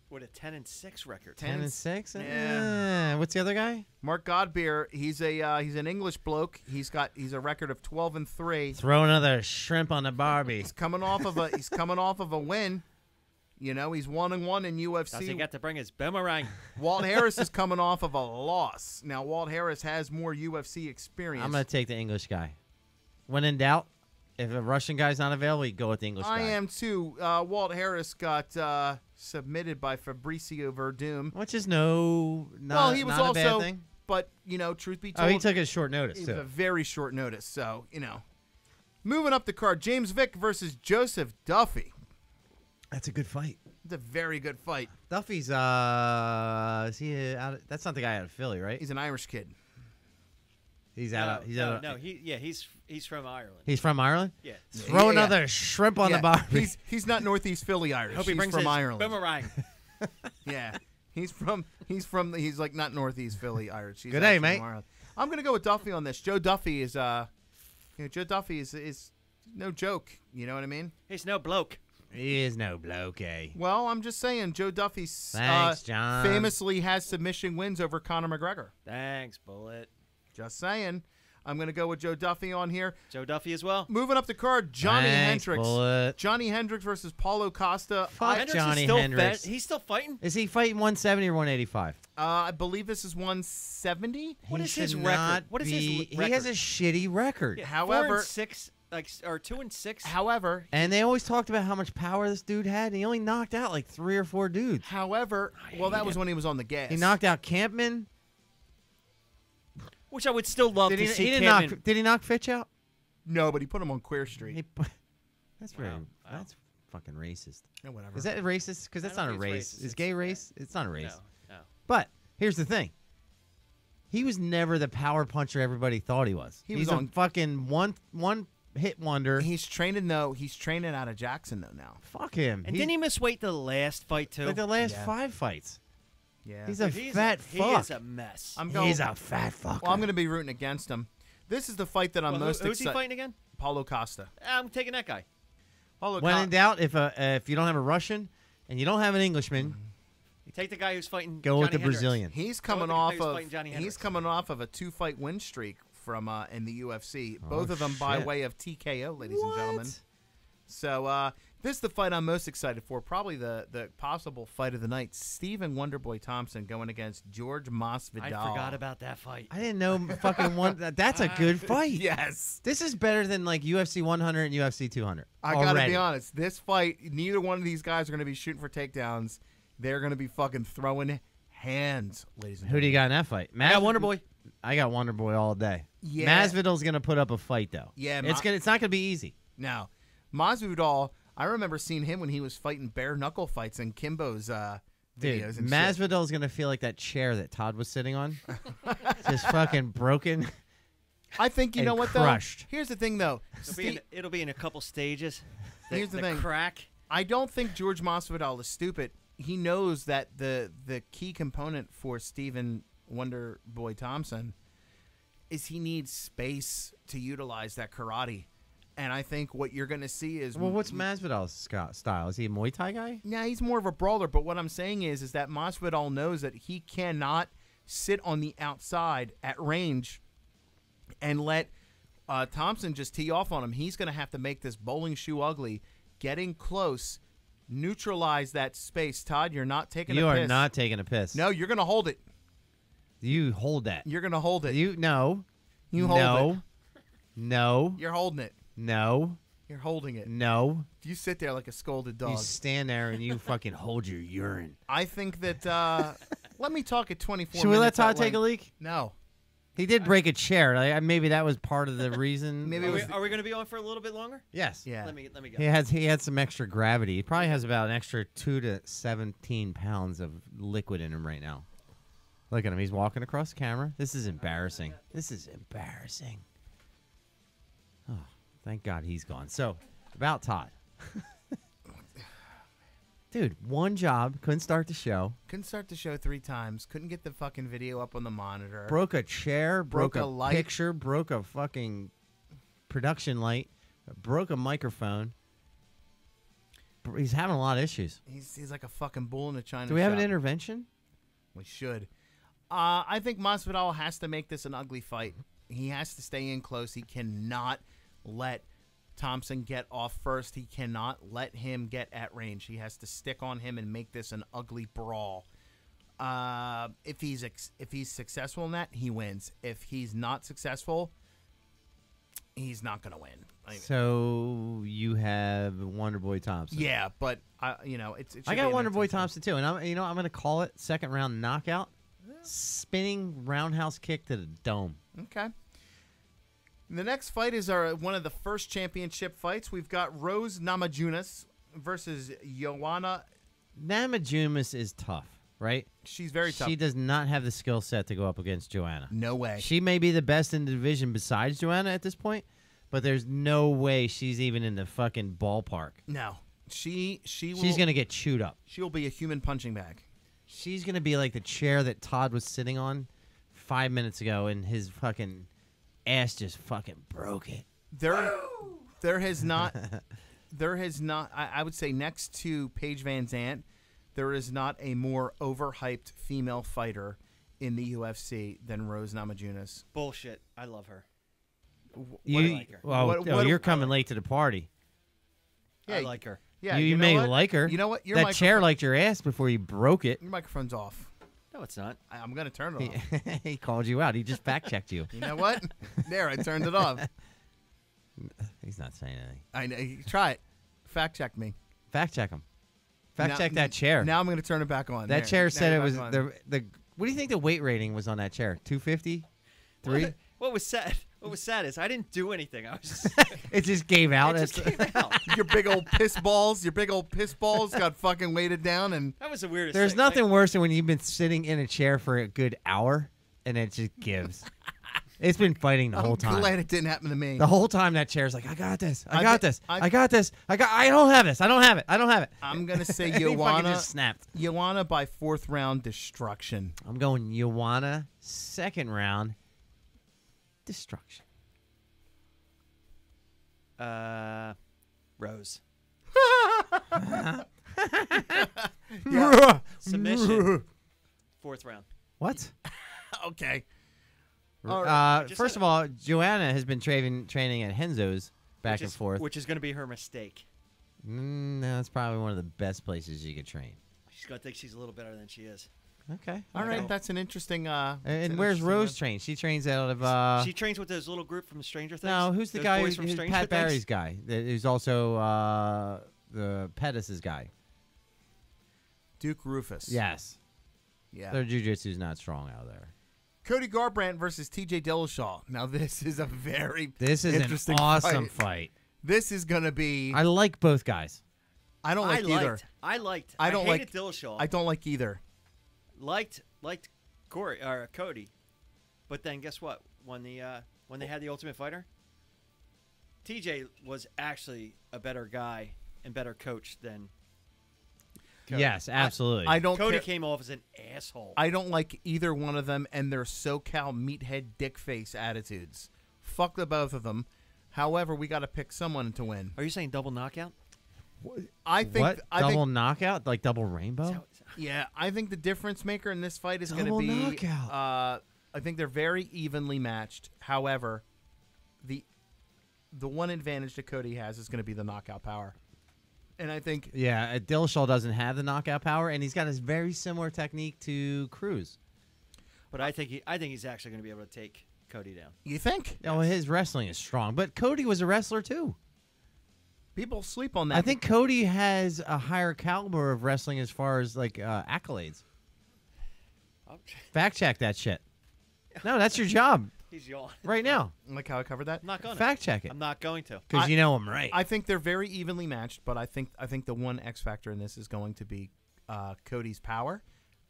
With a 10-6 record. 10-6. Yeah. What's the other guy? Mark Godbeer. He's an English bloke. He's a record of 12-3. Throw another shrimp on the Barbie. He's coming off of a win. You know, he's 1-1 in UFC. Does he get to bring his boomerang? Walt Harris is coming off of a loss. Now, Walt Harris has more UFC experience. I'm gonna take the English guy. When in doubt, if a Russian guy's not available, you go with the English guy. I am too. Walt Harris got submitted by Fabricio Verdum. Which is Well, he was not also, a bad thing. but truth be told, Oh, he took it short notice it was a too. very short notice. So moving up the card, James Vick versus Joseph Duffy. That's a good fight. It's a very good fight. Duffy's is he out? That's not the guy out of Philly, right? He's an Irish kid. He's No, out. he's from Ireland. He's from Ireland. Yeah. Throw Yeah. another shrimp on the Barbie. He's not Northeast Philly Irish. Hope he he's brings from his Ireland. boomerang. Yeah, he's like not Northeast Philly Irish. He's Good day, actually mate. from Ireland. I'm gonna go with Duffy on this. Joe Duffy is Joe Duffy is no joke. You know what I mean? He's no bloke. He is no bloke, eh? Well, I'm just saying, Joe Duffy Thanks, John. famously has submission wins over Conor McGregor. Thanks, Bullet. Just saying. I'm going to go with Joe Duffy on here. Joe Duffy as well. Moving up the card, Johnny Thanks, Hendricks. Bullet. Johnny Hendricks versus Paulo Costa. Fuck Hendricks Johnny is still Hendricks. He's still fighting. Is he fighting 170 or 185? I believe this is 170. What He is his should record? not What is his be- record? He has a shitty record. Yeah, However- 4-6, or 2-6. However, And they always talked about how much power this dude had, and he only knocked out like 3 or 4 dudes. well, that was when he was on the gas. He knocked out Campman. Which I would still love Did to he, see. he didn't Campman. knock? Did he knock Fitch out? No, but he put him on Queer Street. He, that's very. Wow. That's fucking racist. Yeah, whatever. Is that racist? Because that's I not a don't think race. it's racist. Is gay race? It's not a race. No. But here's the thing. He was never the power puncher everybody thought he was. He He's was a on- fucking one hit wonder. He's training though. He's training out of Jackson though now. Fuck him. And didn't he miss weight the last fight too? like the last Yeah. 5 fights? Yeah. He's a Dude, fat He fuck. is a mess. I'm going. He's a fat fucker. Well, I'm going to be rooting against him. This is the fight that I'm Well, most who's he excited. fighting again? Paulo Costa. I'm taking that guy. Paulo When Co- in doubt, if you don't have a Russian and you don't have an Englishman, You take the guy who's fighting. go with Johnny the Hendricks. Brazilian. He's Go with coming the guy off who's of fighting Johnny he's Hendricks. coming off of a 2-fight win streak from in the UFC. Oh, Both of them by shit. way of TKO, ladies and gentlemen. What? So this is the fight I'm most excited for. Probably the possible fight of the night. Stephen Wonderboy Thompson going against George Masvidal. I forgot about that fight. I didn't know fucking one. That's a good fight. Yes. This is better than like UFC 100 and UFC 200. I gotta already. be honest. This fight, neither one of these guys are gonna be shooting for takedowns. They're gonna be fucking throwing hands, ladies and Who do you got in that fight? I got Wonder Boy. I got Wonder Boy all day. Yeah. Masvidal's gonna put up a fight though. Yeah, It's not gonna be easy. Now, Masvidal, I remember seeing him when he was fighting bare knuckle fights in Kimbo's Dude, videos and shit. Masvidal's gonna feel like that chair that Todd was sitting on, just fucking broken. I think you and know what crushed. though. Here's the thing though. It'll be in a couple stages. Here's the thing. Crack. I don't think George Masvidal is stupid. He knows that the key component for Stephen Wonderboy Thompson is he needs space to utilize that karate. And I think what you're going to see is Well, what's Masvidal's style? Is he a Muay Thai guy? Yeah, he's more of a brawler, but what I'm saying is that Masvidal knows that he cannot sit on the outside at range and let Thompson just tee off on him. He's going to have to make this bowling shoe ugly, getting close, neutralize that space. Todd, you're not taking You a are piss. not taking a piss. No, you're going to hold it. You hold that. You're going to hold it. You no. You hold no. it. No. You're holding it. No. You're holding it. No. You sit there like a scolded dog. You stand there and you fucking hold your urine. I think that let me talk at 24 Should we let minutes Todd at take a length. leak? No. He did break a chair. Maybe that was part of the reason. Maybe it Are was we going to be on for a little bit longer? Yes. Yeah. Let me go. He had some extra gravity. He probably has about an extra 2 to 17 pounds of liquid in him right now. Look at him. He's walking across the camera. This is embarrassing. This is embarrassing. Oh, thank God he's gone. So, about Todd. Dude, one job. Couldn't start the show. Couldn't start the show 3 times. Couldn't get the fucking video up on the monitor. Broke a chair. Broke Broke a a light. picture. Broke a fucking production light. Broke a microphone. He's having a lot of issues. He's like a fucking bull in a china Do we have an shop. intervention? We should. I think Masvidal has to make this an ugly fight. He has to stay in close. He cannot let Thompson get off first. He cannot let him get at range. He has to stick on him and make this an ugly brawl. If he's successful in that, he wins. If he's not successful, he's not going to win. So you have Wonderboy Thompson. Yeah, but it's. I got Wonderboy Thompson too, and I'm going to call it second round knockout, spinning roundhouse kick to the dome. Okay. The next fight is one of the first championship fights. We've got Rose Namajunas versus Joanna. Namajunas is tough, right? She's very tough. She does not have the skill set to go up against Joanna. No way. She may be the best in the division besides Joanna at this point, but there's no way she's even in the fucking ballpark. No. She's going to get chewed up. She'll be a human punching bag. She's going to be like the chair that Todd was sitting on 5 minutes ago, and his fucking ass just fucking broke it. there has not. I would say next to Paige Van Zant, there is not a more overhyped female fighter in the UFC than Rose Namajunas. Bullshit. I love her. You, like her. well, What- oh, what- you're coming late to the party. Yeah, I like her. Yeah, you know may what? like her. You know what? Your That chair microphone- liked your ass before you broke it. Your microphone's off. No, it's not. I'm gonna turn it off. He called you out. He just fact checked you. You know what? There, I turned it off. He's not saying anything. I know. Try it. Fact check me. Fact check him. Fact Now- check that chair. Now I'm gonna turn it back on. that There. chair Now said you're it was back on. the. What do you think the weight rating was on that chair? 250? 3? What was sad? What was sad is I didn't do anything. I was just, It just gave out. it just came out. Your big old piss balls. Your big old piss balls got fucking weighted down, and That was the weirdest There's thing. nothing worse than when you've been sitting in a chair for a good hour and it just gives. It's been fighting the whole I'm time. glad it didn't happen to me. The whole time that chair's like, I got this. I I got thi- this. I- I got this. I don't have this. I don't have it. I don't have it. I'm gonna say He fucking Joanna. just snapped. Joanna by 4th round destruction. I'm going Joanna, 2nd round, destruction. Rose. Yeah. Submission. 4th round. What? Okay. All right. just First said of all, Joanna has been training at Henzo's back and forth. Which is going to be her mistake. No, it's probably one of the best places you could train. She's going to think she's a little better than she is. Okay. All right. Okay. That's an interesting. And that's where's an Rose interesting train? She trains out of. She trains with those little group from Stranger Things. No, who's the Those guy boys from who's Stranger Pat Things? Barry's guy? Who's also the Pettis' guy. Duke Rufus. Yes. Yeah. Their jiu-jitsu's not strong out there. Cody Garbrandt versus T.J. Dillashaw. Now this is a very This is interesting an awesome fight. fight. This is gonna be. I like both guys. I don't like either. I liked. I don't like- hated Dillashaw. I don't like either. liked Corey or Cody, but then guess what? When they had the Ultimate Fighter, TJ was actually a better guy and better coach than Cody. Yes, absolutely. I don't. Cody care. came off as an asshole. I don't like either one of them and their SoCal meathead dickface attitudes. Fuck the both of them. However, we got to pick someone to win. Are you saying double knockout? I think. what? I Double think. knockout? Like double rainbow? Yeah, I think the difference maker in this fight is going to Double be. knockout. I think they're very evenly matched. However, the one advantage that Cody has is going to be the knockout power, and I think. Yeah, Dillashaw doesn't have the knockout power, and he's got a very similar technique to Cruz. But I think he's actually going to be able to take Cody down. You think? Oh, his wrestling is strong, but Cody was a wrestler too. People sleep on that. I think Cody has a higher caliber of wrestling as far as like accolades. Fact check that shit. No, that's your job He's yawning. right now. Like how I covered that. I'm not going to. Fact check it I'm not going to. because you know I'm right. I think they're very evenly matched, but I think the one X factor in this is going to be Cody's power.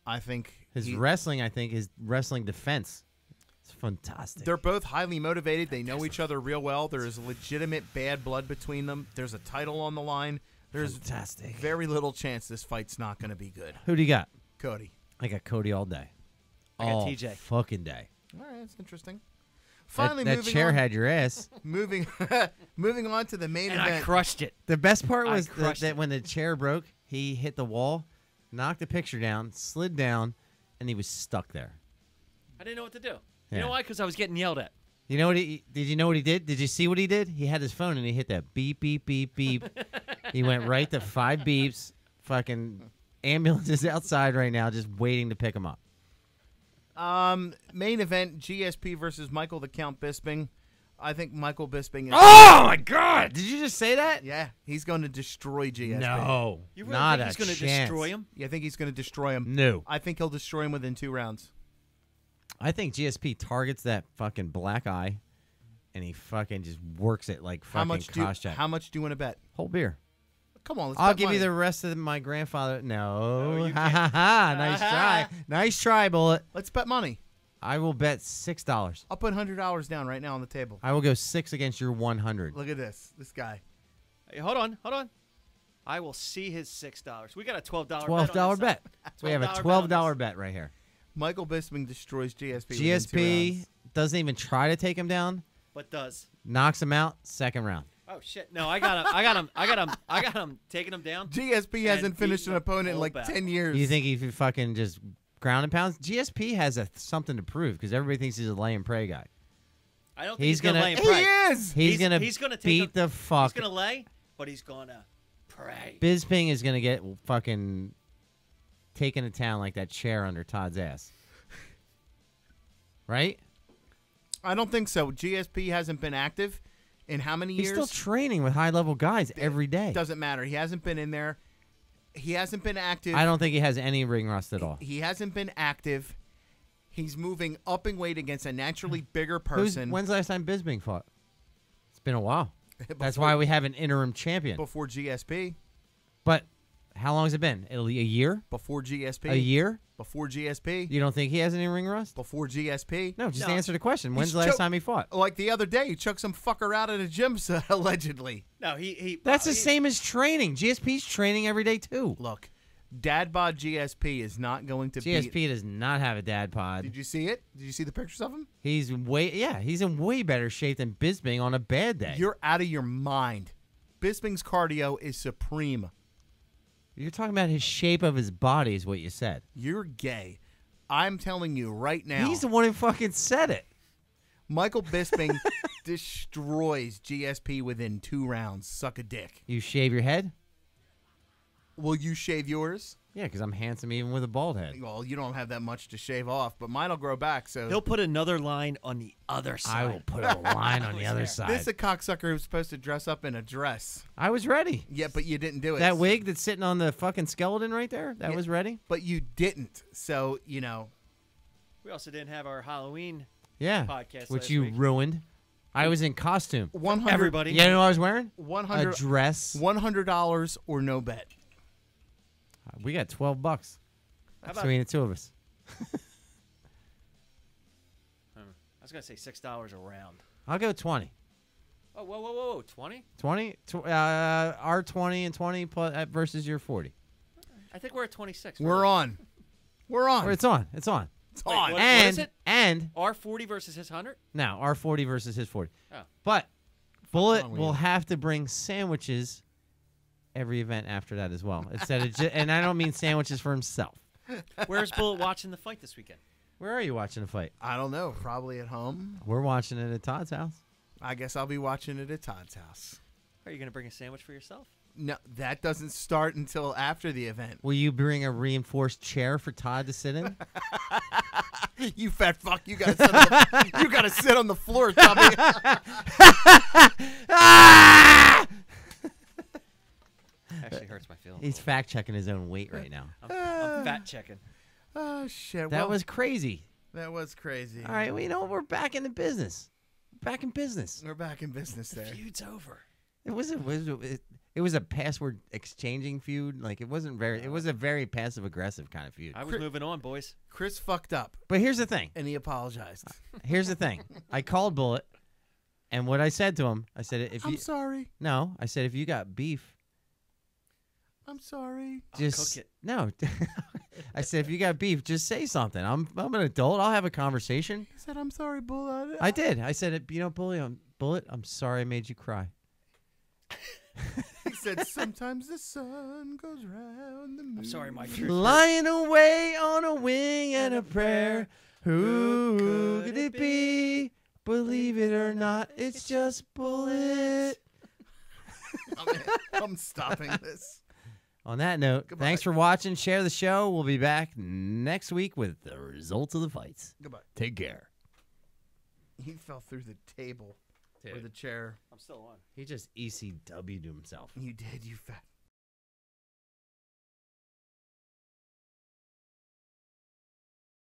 I think His wrestling, I think, his wrestling defense. It's fantastic. they're both highly motivated. They know each other real well. There is legitimate bad blood between them. There's a title on the line. There's Fantastic. very little chance this fight's not going to be good. Who do you got? Cody. I got Cody all day. I got all TJ. fucking day. All right, that's interesting. Finally, that moving chair on, had your ass. moving moving on to the main And I event. crushed it. The best part I was crushed that it. when the chair broke, he hit the wall, knocked the picture down, slid down, and he was stuck there. I didn't know what to do. Yeah. You know why? Because I was getting yelled at. You know what did you know what he did? Did you see what he did? He had his phone and he hit that beep beep beep beep. He went right to 5 beeps. Fucking ambulance is outside right now, just waiting to pick him up. Main event: GSP versus Michael the Count Bisping. I think Michael Bisping is. Oh my God! Did you just say that? Yeah, he's going to destroy GSP. No, You really not think he's a going to chance. destroy him? Yeah, I think he's going to destroy him. No, I think he'll destroy him within 2 rounds. I think GSP targets that fucking black eye, and he fucking just works it like fucking Koscheck. How much do you want to bet? Whole beer. Come on, let's I'll bet give money. you the rest of my grandfather. No, you ha ha ha! Nice try, nice try, Bullet. Let's bet money. I will bet $6. I'll put $100 down right now on the table. I will go 6 against your 100. Look at this guy. Hey, hold on. I will see his $6. We got a $12 $12 bet. We have a $12 $12 bet right here. Michael Bisping destroys GSP. within 2 GSP rounds. doesn't even try to take him down. but does. Knocks him out, second round. Oh shit! No, I got him. Taking him down. GSP hasn't And finished an beating opponent in the like whole 10 battle. years. You think he could fucking just ground and pounds? GSP has something to prove because everybody thinks he's a lay and pray guy. I don't think He's he's gonna gonna- lay and He pray. is! He's gonna take beat him, the fuck. He's gonna lay, but he's gonna pray. Bisping is gonna get fucking taken to town like that chair under Todd's ass. Right? I don't think so. GSP hasn't been active in how many He's years? still training with high-level guys every day. Doesn't matter. He hasn't been in there. He hasn't been active. I don't think he has any ring rust at all. He hasn't been active. He's moving up in weight against a naturally bigger When's person. the last time Bisping fought? It's been a while. That's Before- why we have an interim champion. Before GSP. But how long has it been? A year? Before GSP. A year? Before GSP. You don't think he has any ring rust? Before GSP. No, just No. answer the question. When's He's the last choked- time he fought? Like the other day, he took some fucker out of the gym, allegedly. No, he. That's the he- same as training. GSP's training every day too. Look, Dad Bod GSP is not going to GSP beat. does not have a dad pod. Did you see it? Did you see the pictures of him? He's in way better shape than Bisping on a bad day. You're out of your mind. Bisping's cardio is supreme. You're talking about his shape of his body is what you said. You're gay. I'm telling you right now. He's the one who fucking said it. Michael Bisping destroys GSP within 2 rounds. Suck a dick. You shave your head? Will you shave yours? Yeah, because I'm handsome even with a bald head. Well, you don't have that much to shave off, but mine will grow back. So He'll put another line on the other side. I will put a line on the other side. this is a cocksucker who's supposed to dress up in a dress. I was ready. Yeah, but you didn't do it. That wig that's sitting on the fucking skeleton right there, that Yeah. was ready? But you didn't. So, you know. We also didn't have our Halloween Yeah. podcast Which last you week. ruined. I was in costume. 100, Everybody. You know what I was wearing? 100, A dress. $100 or no bet. We got $12 How about, between the two of us. I was gonna say $6 a round. I'll go 20. Oh, whoa, 20? 20? Our 20 and 20 plus, versus your 40. I think we're at 26. We're on. We're on. Or it's on. It's on. It's Wait, on. what- and is it? and Our 40 versus his 100? now our 40 versus his 40. Oh. But Bullet wrong with will you? have to bring sandwiches every event after that as well. Instead of and I don't mean sandwiches for himself. Where's Bullet watching the fight this weekend? Where are you watching the fight? I don't know. Probably at home. We're watching it at Todd's house. I guess I'll be watching it at Todd's house. Are you gonna bring a sandwich for yourself? No, that doesn't start until after the event. Will you bring a reinforced chair for Todd to sit in? You fat fuck! You gotta sit on the, you gotta sit on the floor, Tommy. Actually hurts my feelings. He's fact checking his own weight right now. I'm fat checking. Oh shit! That well, was crazy. that was crazy. All right, well, you know, we're back in the business. Back in business. We're back in business there. Feud's over. It was a password exchanging feud. Like it wasn't very. It was a very passive aggressive kind of feud. I was moving on, boys. Chris fucked up, But here's the thing. and he apologized. Here's the thing. I called Bullet, and what I said to him, I said, if I'm you sorry. no, I said if you got beef, I'm sorry. just cook it. no. I said if you got beef, just say something. I'm an adult. I'll have a conversation. He said, "I'm sorry, Bull." I did. I said, you know, Bullet, I'm sorry I made you cry. He said, "Sometimes the sun goes round the moon." I'm sorry, Mike. Flying away on a wing and a prayer. Who could it be? Believe it or not, it's just Bullet. I'm stopping this. On that note, Goodbye. thanks for watching. Share the show. We'll be back next week with the results of the fights. Goodbye. Take care. He fell through the table or the chair. I'm still on. He just ECW'd himself. You did, you fat.